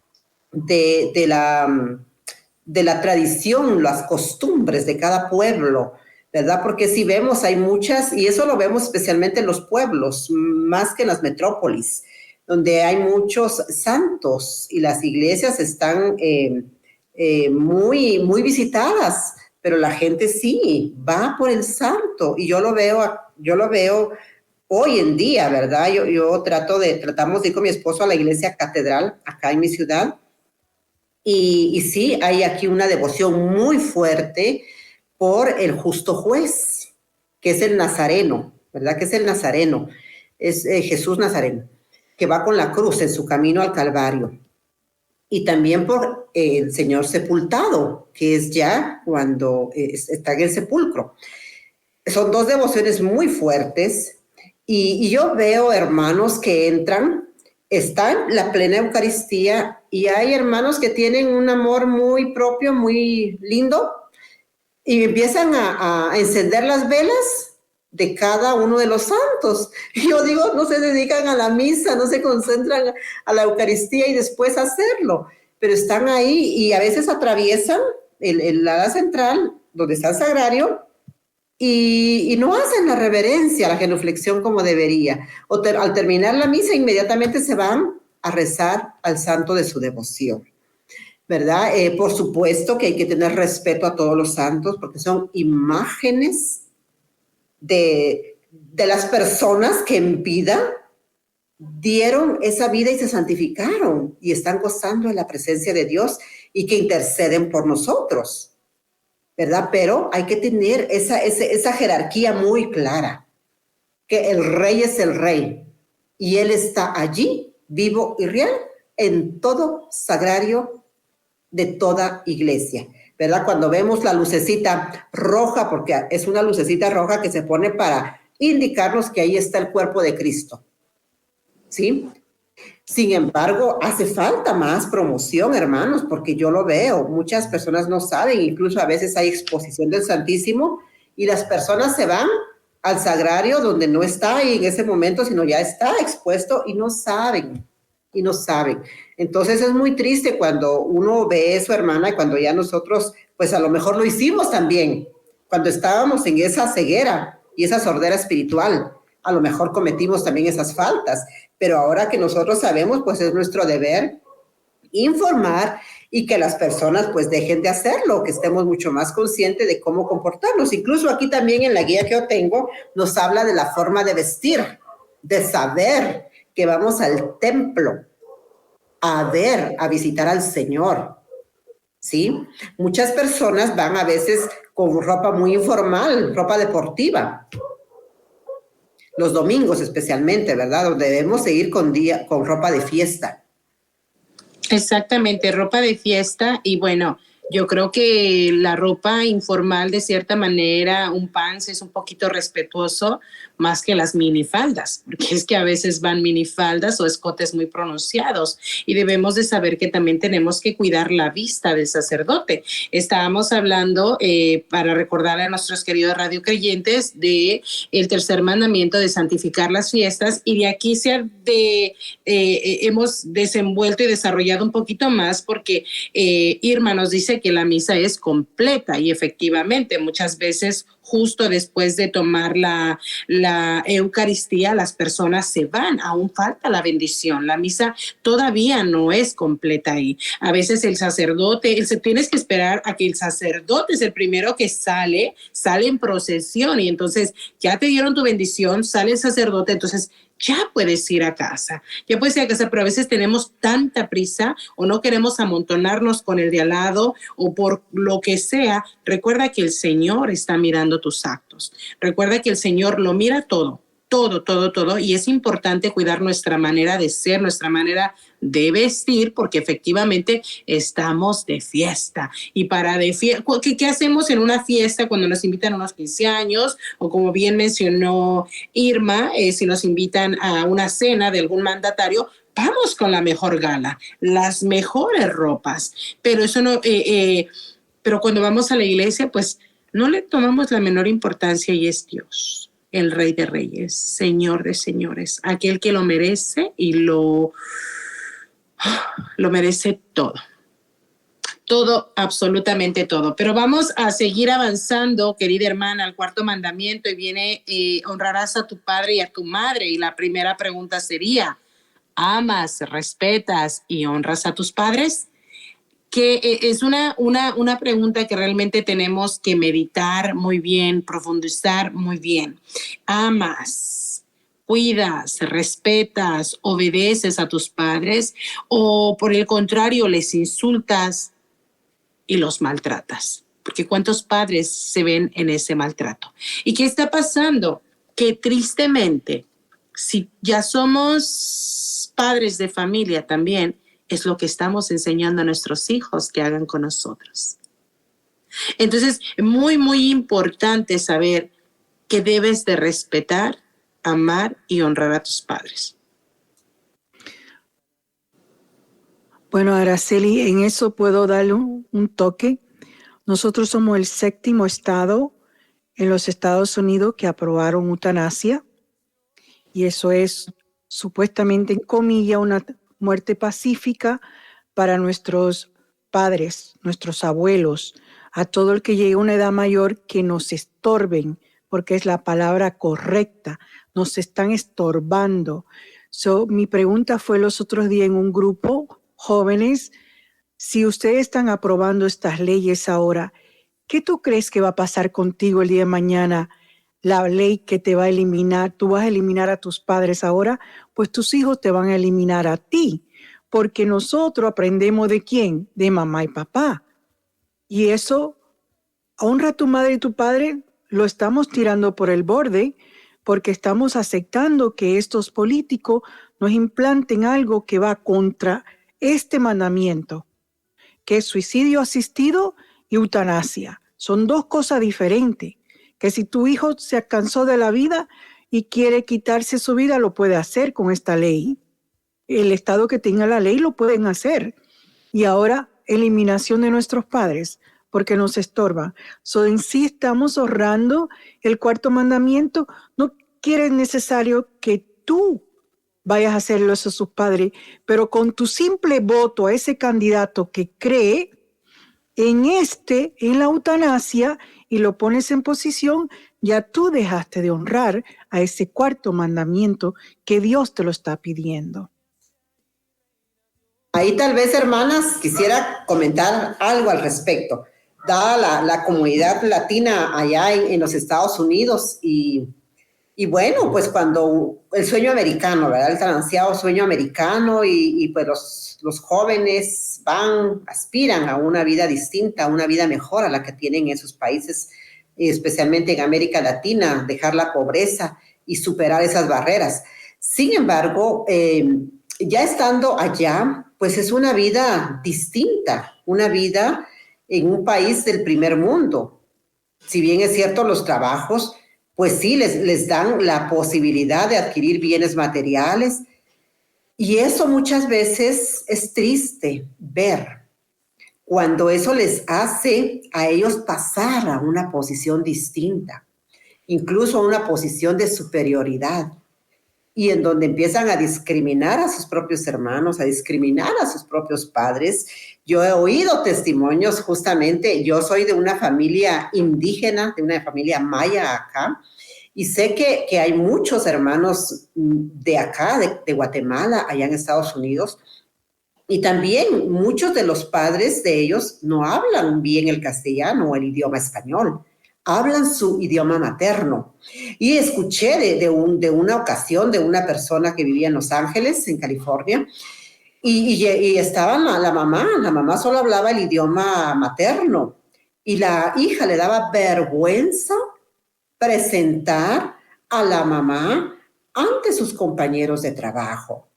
de la tradición, las costumbres de cada pueblo, ¿verdad? Porque si vemos, hay muchas, y eso lo vemos especialmente en los pueblos, más que en las metrópolis, donde hay muchos santos y las iglesias están muy, muy visitadas pero la gente sí va por el santo, y yo lo veo hoy en día, ¿verdad? Tratamos de ir con mi esposo a la iglesia catedral acá en mi ciudad, y sí, hay aquí una devoción muy fuerte por el justo juez, que es el Nazareno, ¿verdad? Que es el Nazareno, es Jesús Nazareno, que va con la cruz en su camino al Calvario. Y también por el Señor sepultado, que es ya cuando está en el sepulcro. Son dos devociones muy fuertes, y yo veo hermanos que están la plena Eucaristía, y hay hermanos que tienen un amor muy propio, muy lindo, y empiezan a encender las velas de cada uno de los santos. Y yo digo, no se dedican a la misa, no se concentran a la Eucaristía y después a hacerlo, pero están ahí, y a veces atraviesan el ala central, donde está el sagrario, y no hacen la reverencia, la genuflexión como debería. Al terminar la misa, inmediatamente se van a rezar al santo de su devoción, ¿verdad? Por supuesto que hay que tener respeto a todos los santos, porque son imágenes de las personas que en vida dieron esa vida y se santificaron y están gozando de la presencia de Dios y que interceden por nosotros, ¿verdad? Pero hay que tener esa jerarquía muy clara, que el rey es el rey y él está allí, vivo y real, en todo sagrario de toda iglesia, ¿verdad? Cuando vemos la lucecita roja, porque es una lucecita roja que se pone para indicarnos que ahí está el cuerpo de Cristo, ¿sí? Sin embargo, hace falta más promoción, hermanos, porque yo lo veo, muchas personas no saben, incluso a veces hay exposición del Santísimo y las personas se van al sagrario donde no está ahí en ese momento, sino ya está expuesto y no saben. Entonces es muy triste cuando uno ve eso, hermana, y cuando ya nosotros, pues a lo mejor lo hicimos también, cuando estábamos en esa ceguera y esa sordera espiritual, a lo mejor cometimos también esas faltas, pero ahora que nosotros sabemos, pues es nuestro deber informar y que las personas pues dejen de hacerlo, que estemos mucho más conscientes de cómo comportarnos. Incluso aquí también en la guía que yo tengo nos habla de la forma de vestir, de saber que vamos al templo a visitar al Señor, ¿sí? Muchas personas van a veces con ropa muy informal, ropa deportiva, los domingos especialmente, ¿verdad? Donde debemos seguir con ropa de fiesta. Exactamente, ropa de fiesta. Y bueno, yo creo que la ropa informal, de cierta manera, un pants es un poquito respetuoso más que las minifaldas, porque es que a veces van minifaldas o escotes muy pronunciados y debemos de saber que también tenemos que cuidar la vista del sacerdote. Estábamos hablando, para recordar a nuestros queridos radiocreyentes, de el tercer mandamiento de santificar las fiestas, y de aquí hemos desenvuelto y desarrollado un poquito más, porque Irma nos dice que la misa es completa, y efectivamente muchas veces justo después de tomar la Eucaristía las personas se van, aún falta la bendición, la misa todavía no es completa ahí. A veces el sacerdote, tienes que esperar a que el sacerdote es el primero que sale en procesión, y entonces ya te dieron tu bendición, sale el sacerdote, entonces ya puedes ir a casa, pero a veces tenemos tanta prisa o no queremos amontonarnos con el de al lado o por lo que sea. Recuerda que el Señor está mirando tus actos. Recuerda que el Señor lo mira todo, y es importante cuidar nuestra manera de ser, nuestra manera de vestir, porque efectivamente estamos de fiesta. Y ¿qué hacemos en una fiesta cuando nos invitan a unos 15 años? O como bien mencionó Irma, si nos invitan a una cena de algún mandatario, vamos con la mejor gala, las mejores ropas. Pero eso no, pero cuando vamos a la iglesia, pues no le tomamos la menor importancia, y es Dios, el Rey de Reyes, Señor de Señores, aquel que lo merece y lo merece todo, absolutamente todo. Pero vamos a seguir avanzando, querida hermana, al cuarto mandamiento, y viene: honrarás a tu padre y a tu madre. Y la primera pregunta sería: ¿amas, respetas y honras a tus padres? que es una pregunta que realmente tenemos que meditar muy bien, profundizar muy bien. ¿Amas, cuidas, respetas, obedeces a tus padres o por el contrario les insultas y los maltratas? Porque ¿cuántos padres se ven en ese maltrato? ¿Y qué está pasando? Que tristemente, si ya somos padres de familia también, es lo que estamos enseñando a nuestros hijos que hagan con nosotros. Entonces, muy, muy importante saber que debes de respetar, amar y honrar a tus padres. Bueno, Araceli, en eso puedo darle un toque. Nosotros somos el 7º estado en los Estados Unidos que aprobaron eutanasia, y eso es supuestamente, en comillas, una muerte pacífica para nuestros padres, nuestros abuelos, a todo el que llegue a una edad mayor que nos estorben, porque es la palabra correcta, nos están estorbando. Mi pregunta fue los otros días en un grupo, jóvenes, si ustedes están aprobando estas leyes ahora, ¿qué tú crees que va a pasar contigo el día de mañana? La ley que te va a eliminar, tú vas a eliminar a tus padres ahora, pues tus hijos te van a eliminar a ti, porque nosotros aprendemos ¿de quién? De mamá y papá. Y eso, honra a tu madre y tu padre, lo estamos tirando por el borde, porque estamos aceptando que estos políticos nos implanten algo que va contra este mandamiento, que es suicidio asistido y eutanasia. Son dos cosas diferentes. Que si tu hijo se cansó de la vida y quiere quitarse su vida, lo puede hacer con esta ley. El estado que tenga la ley lo pueden hacer. Y ahora, eliminación de nuestros padres, porque nos estorban. En sí estamos honrando el 4º mandamiento. No quiere necesario que tú vayas a hacerlo eso a sus padres, pero con tu simple voto a ese candidato que cree en la eutanasia, y lo pones en posición, ya tú dejaste de honrar a ese 4º mandamiento que Dios te lo está pidiendo. Ahí tal vez, hermanas, quisiera comentar algo al respecto. Dada la comunidad latina allá en los Estados Unidos y bueno, pues cuando el sueño americano, ¿verdad? El tan ansiado sueño americano y pues los jóvenes aspiran a una vida distinta, a una vida mejor a la que tienen en sus países, especialmente en América Latina, dejar la pobreza y superar esas barreras. Sin embargo, ya estando allá, pues es una vida distinta, una vida en un país del primer mundo. Si bien es cierto, los trabajos, pues sí, les dan la posibilidad de adquirir bienes materiales. Y eso muchas veces es triste ver cuando eso les hace a ellos pasar a una posición distinta, incluso a una posición de superioridad, y en donde empiezan a discriminar a sus propios hermanos, a discriminar a sus propios padres. Yo he oído testimonios, justamente, yo soy de una familia indígena, de una familia maya acá, y sé que hay muchos hermanos de acá, de Guatemala, allá en Estados Unidos, y también muchos de los padres de ellos no hablan bien el castellano o el idioma español, hablan su idioma materno. Y escuché de una ocasión de una persona que vivía en Los Ángeles, en California, y estaba la mamá solo hablaba el idioma materno, y la hija le daba vergüenza presentar a la mamá ante sus compañeros de trabajo.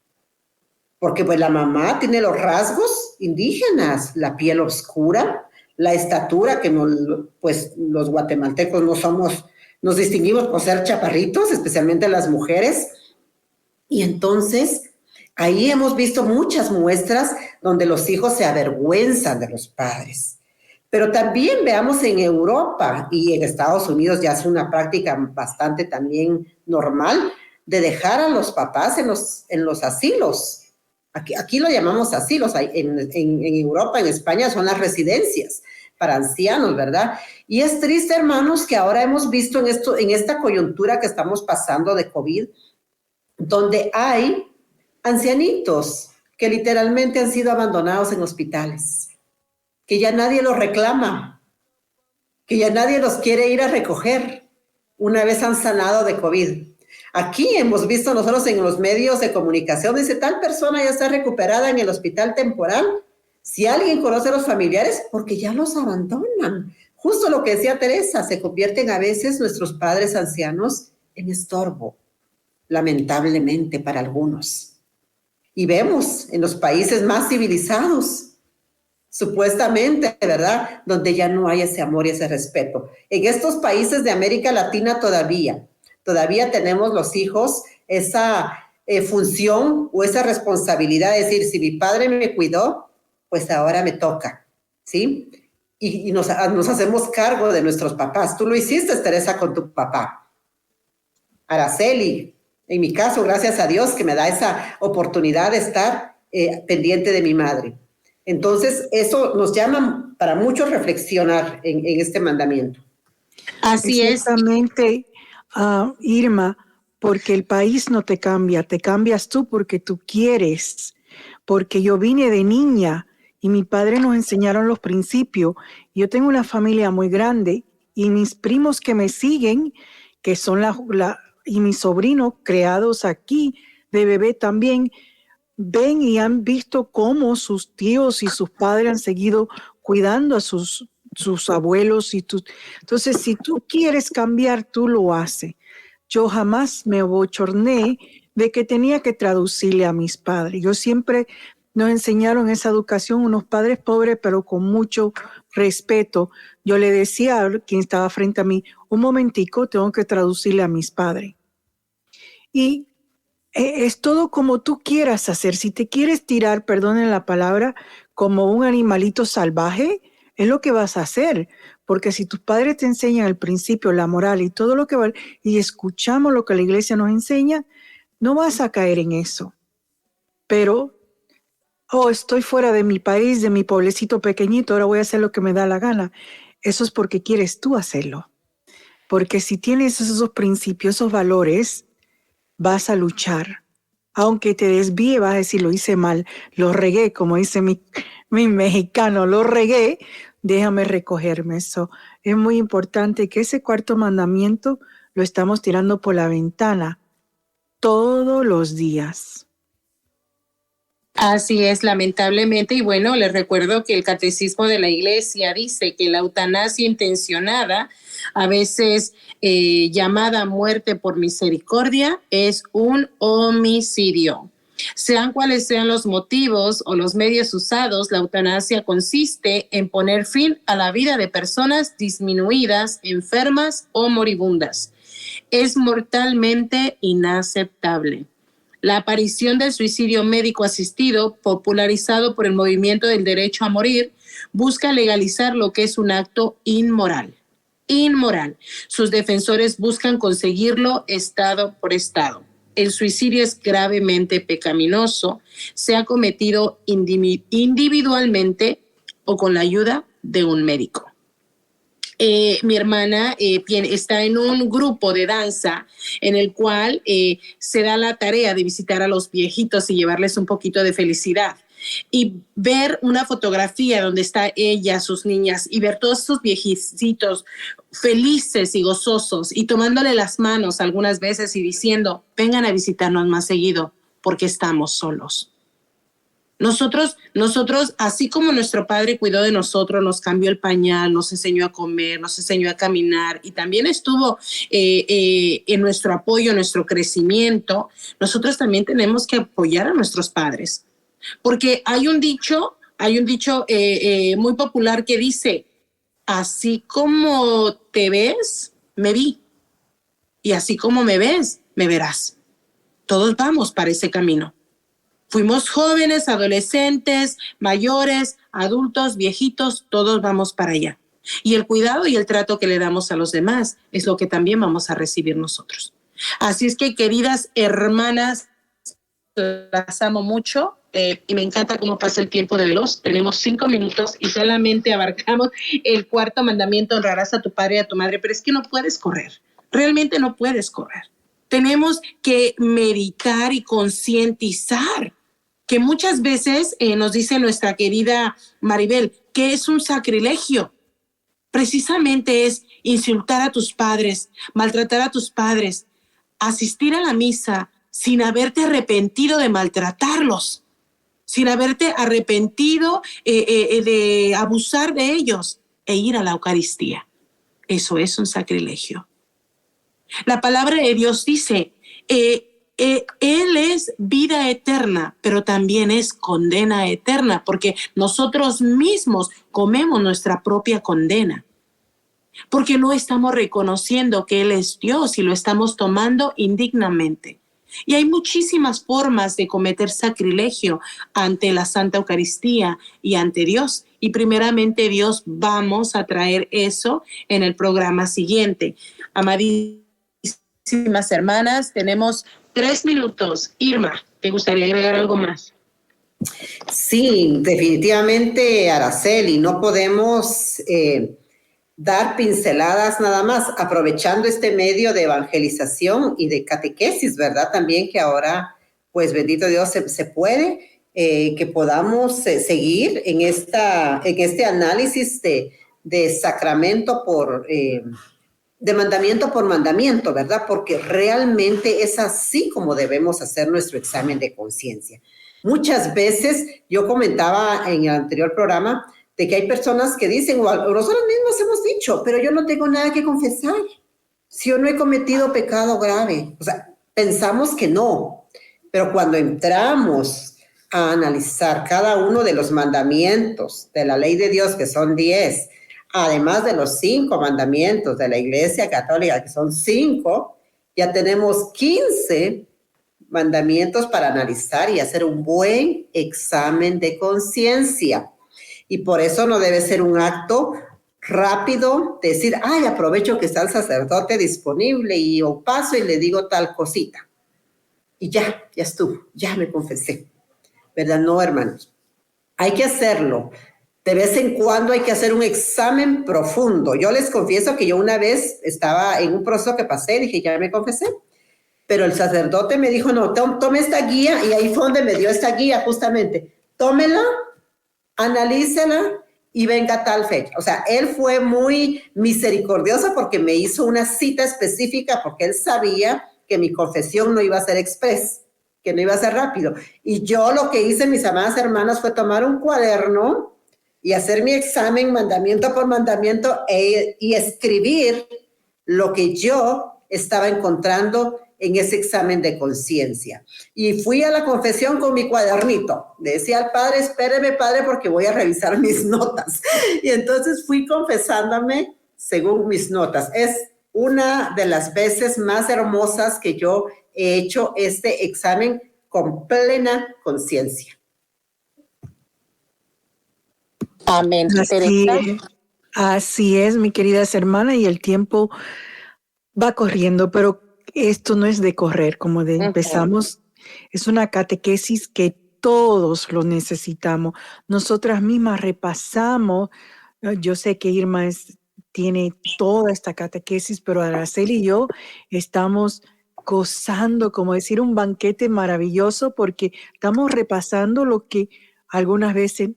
Porque pues la mamá tiene los rasgos indígenas, la piel oscura, la estatura, que pues los guatemaltecos nos distinguimos por ser chaparritos, especialmente las mujeres. Y entonces ahí hemos visto muchas muestras donde los hijos se avergüenzan de los padres. Pero también veamos en Europa y en Estados Unidos ya es una práctica bastante también normal de dejar a los papás en los asilos. Aquí lo llamamos asilos, en Europa, en España son las residencias para ancianos, ¿verdad? Y es triste, hermanos, que ahora hemos visto en esta coyuntura que estamos pasando de COVID, donde hay ancianitos que literalmente han sido abandonados en hospitales. que ya nadie los reclama, que ya nadie los quiere ir a recoger una vez han sanado de COVID. Aquí hemos visto nosotros en los medios de comunicación, dice, tal persona ya está recuperada en el hospital temporal. Si alguien conoce a los familiares, porque ya los abandonan. Justo lo que decía Teresa, se convierten a veces nuestros padres ancianos en estorbo, lamentablemente para algunos. Y vemos en los países más civilizados, supuestamente, ¿verdad?, donde ya no hay ese amor y ese respeto. En estos países de América Latina todavía tenemos los hijos esa función o esa responsabilidad de decir, si mi padre me cuidó, pues ahora me toca, ¿sí? Y nos hacemos cargo de nuestros papás. Tú lo hiciste, Teresa, con tu papá. Araceli, en mi caso, gracias a Dios que me da esa oportunidad de estar pendiente de mi madre. Entonces, eso nos llama para muchos reflexionar en este mandamiento. Así es. Exactamente, Irma, porque el país no te cambia, te cambias tú porque tú quieres. Porque yo vine de niña y mi padre nos enseñaron los principios. Yo tengo una familia muy grande y mis primos que me siguen, que son y mis sobrinos creados aquí de bebé también, ven y han visto cómo sus tíos y sus padres han seguido cuidando a sus abuelos. Entonces, si tú quieres cambiar, tú lo haces. Yo jamás me bochorné de que tenía que traducirle a mis padres. Yo siempre nos enseñaron esa educación, unos padres pobres, pero con mucho respeto. Yo le decía a quien estaba frente a mí, un momentico, tengo que traducirle a mis padres. Y es todo como tú quieras hacer. Si te quieres tirar, perdonen la palabra, como un animalito salvaje, es lo que vas a hacer. Porque si tus padres te enseñan el principio, la moral y todo lo que vale, y escuchamos lo que la iglesia nos enseña, no vas a caer en eso. Pero, estoy fuera de mi país, de mi pueblecito pequeñito, ahora voy a hacer lo que me da la gana. Eso es porque quieres tú hacerlo. Porque si tienes esos principios, esos valores, vas a luchar. Aunque te desvíe, vas a decir, lo hice mal, lo regué, como dice mi mexicano, lo regué, déjame recogerme. Eso es muy importante que ese cuarto mandamiento lo estamos tirando por la ventana todos los días. Así es, lamentablemente. Y bueno, les recuerdo que el Catecismo de la Iglesia dice que la eutanasia intencionada, a veces llamada muerte por misericordia, es un homicidio. Sean cuales sean los motivos o los medios usados, la eutanasia consiste en poner fin a la vida de personas disminuidas, enfermas o moribundas. Es mortalmente inaceptable. La aparición del suicidio médico asistido, popularizado por el movimiento del derecho a morir, busca legalizar lo que es un acto inmoral. Inmoral. Sus defensores buscan conseguirlo estado por estado. El suicidio es gravemente pecaminoso, sea cometido individualmente o con la ayuda de un médico. Mi hermana está en un grupo de danza en el cual se da la tarea de visitar a los viejitos y llevarles un poquito de felicidad. Y ver una fotografía donde está ella, sus niñas, y ver todos esos viejitos felices y gozosos y tomándole las manos algunas veces y diciendo, vengan a visitarnos más seguido porque estamos solos. Nosotros, así como nuestro padre cuidó de nosotros, nos cambió el pañal, nos enseñó a comer, nos enseñó a caminar y también estuvo en nuestro apoyo, en nuestro crecimiento, nosotros también tenemos que apoyar a nuestros padres. Porque hay un dicho muy popular que dice, así como te ves, me vi. Y así como me ves, me verás. Todos vamos para ese camino. Fuimos jóvenes, adolescentes, mayores, adultos, viejitos, todos vamos para allá. Y el cuidado y el trato que le damos a los demás es lo que también vamos a recibir nosotros. Así es que, queridas hermanas, las amo mucho y me encanta cómo pasa el tiempo de veloz. Tenemos 5 minutos y solamente abarcamos el cuarto mandamiento, honrarás a tu padre y a tu madre, pero es que no puedes correr, realmente no puedes correr. Tenemos que meditar y concientizar que muchas veces nos dice nuestra querida Maribel, ¿Qué es un sacrilegio? Precisamente es insultar a tus padres, maltratar a tus padres, asistir a la misa sin haberte arrepentido de maltratarlos, sin haberte arrepentido de abusar de ellos e ir a la Eucaristía. Eso es un sacrilegio. La palabra de Dios dice, Él es vida eterna, pero también es condena eterna, porque nosotros mismos comemos nuestra propia condena, porque no estamos reconociendo que Él es Dios y lo estamos tomando indignamente. Y hay muchísimas formas de cometer sacrilegio ante la Santa Eucaristía y ante Dios. Y primeramente, Dios, vamos a traer eso en el programa siguiente. Amadísimas hermanas, tenemos 3 minutos. Irma, ¿te gustaría agregar algo más? Sí, definitivamente, Araceli, no podemos dar pinceladas nada más, aprovechando este medio de evangelización y de catequesis, ¿verdad? También que ahora, pues bendito Dios, se puede, que podamos seguir en este análisis de sacramento de mandamiento por mandamiento, ¿verdad? Porque realmente es así como debemos hacer nuestro examen de conciencia. Muchas veces, yo comentaba en el anterior programa, de que hay personas que dicen, o nosotros mismos hemos dicho, pero yo no tengo nada que confesar. Si yo no he cometido pecado grave. O sea, pensamos que no. Pero cuando entramos a analizar cada uno de los mandamientos de la ley de Dios, que son 10, además de los 5 mandamientos de la Iglesia Católica, que son 5, ya tenemos 15 mandamientos para analizar y hacer un buen examen de conciencia. Y por eso no debe ser un acto rápido, decir, ay, aprovecho que está el sacerdote disponible y yo paso y le digo tal cosita. Y ya estuvo, ya me confesé. ¿Verdad? No, hermanos. Hay que hacerlo. De vez en cuando hay que hacer un examen profundo. Yo les confieso que yo una vez estaba en un proceso que pasé, dije, ya me confesé. Pero el sacerdote me dijo, no, tome esta guía, y ahí fue donde me dio esta guía justamente. Tómela, analícela y venga tal fecha. O sea, él fue muy misericordioso porque me hizo una cita específica porque él sabía que mi confesión no iba a ser express, que no iba a ser rápido. Y yo lo que hice, mis amadas hermanas, fue tomar un cuaderno y hacer mi examen mandamiento por mandamiento y escribir lo que yo estaba encontrando en ese examen de conciencia. Y fui a la confesión con mi cuadernito. Le decía al padre, espéreme, padre, porque voy a revisar mis notas. Y entonces fui confesándome según mis notas. Es una de las veces más hermosas que yo he hecho este examen con plena conciencia. Amén. Así es, mi queridas hermanas, y el tiempo va corriendo, pero esto no es de correr, como empezamos, es una catequesis que todos lo necesitamos. Nosotras mismas repasamos, yo sé que Irma tiene toda esta catequesis, pero Araceli y yo estamos gozando, como decir, un banquete maravilloso, porque estamos repasando lo que algunas veces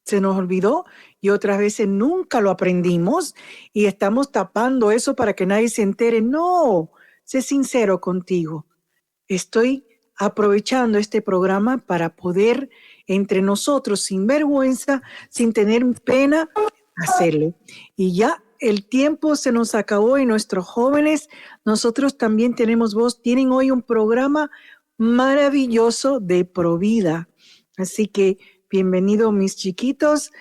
se nos olvidó y otras veces nunca lo aprendimos y estamos tapando eso para que nadie se entere. No, sé sincero contigo. Estoy aprovechando este programa para poder entre nosotros, sin vergüenza, sin tener pena, hacerlo. Y ya el tiempo se nos acabó y nuestros jóvenes, nosotros también tenemos voz, tienen hoy un programa maravilloso de Provida. Así que bienvenidos mis chiquitos,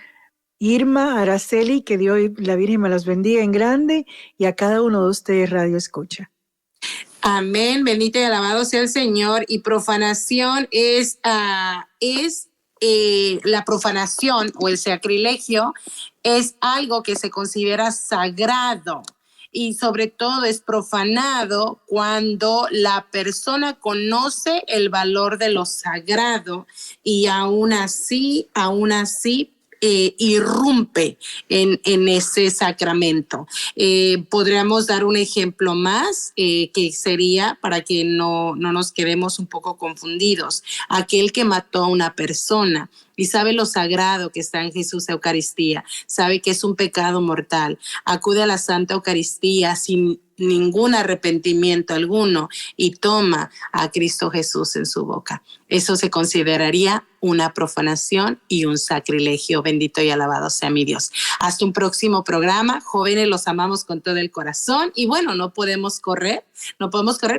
Irma, Araceli, que Dios, la Virgen me los bendiga en grande, y a cada uno de ustedes Radio Escucha. Amén, bendito y alabado sea el Señor. Y profanación es la profanación o el sacrilegio es algo que se considera sagrado y sobre todo es profanado cuando la persona conoce el valor de lo sagrado y aún así irrumpe en ese sacramento. Podríamos dar un ejemplo más, que sería, para que no nos quedemos un poco confundidos, aquel que mató a una persona y sabe lo sagrado que está en Jesús Eucaristía, sabe que es un pecado mortal, acude a la Santa Eucaristía sin ningún arrepentimiento alguno y toma a Cristo Jesús en su boca. Eso se consideraría una profanación y un sacrilegio. Bendito y alabado sea mi Dios. Hasta un próximo programa. Jóvenes, los amamos con todo el corazón y bueno, no podemos correr,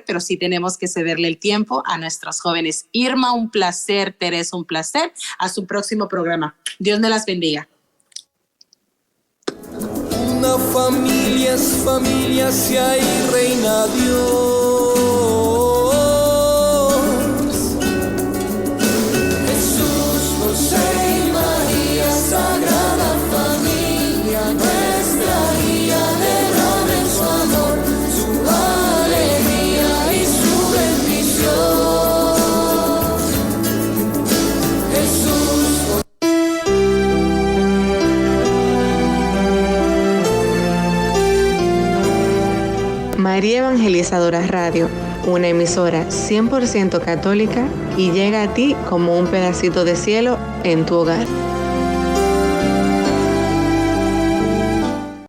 pero sí tenemos que cederle el tiempo a nuestros jóvenes. Irma, un placer. Teresa, un placer. Hasta un próximo programa. Dios me las bendiga. Una familia es familia si ahí reina Dios. Jesús, José y María, Sagrada Familia, nuestra guía, derramen su amor, su alegría y su bendición. Jesús. María Evangelizadora Radio, una emisora 100% católica y llega a ti como un pedacito de cielo en tu hogar.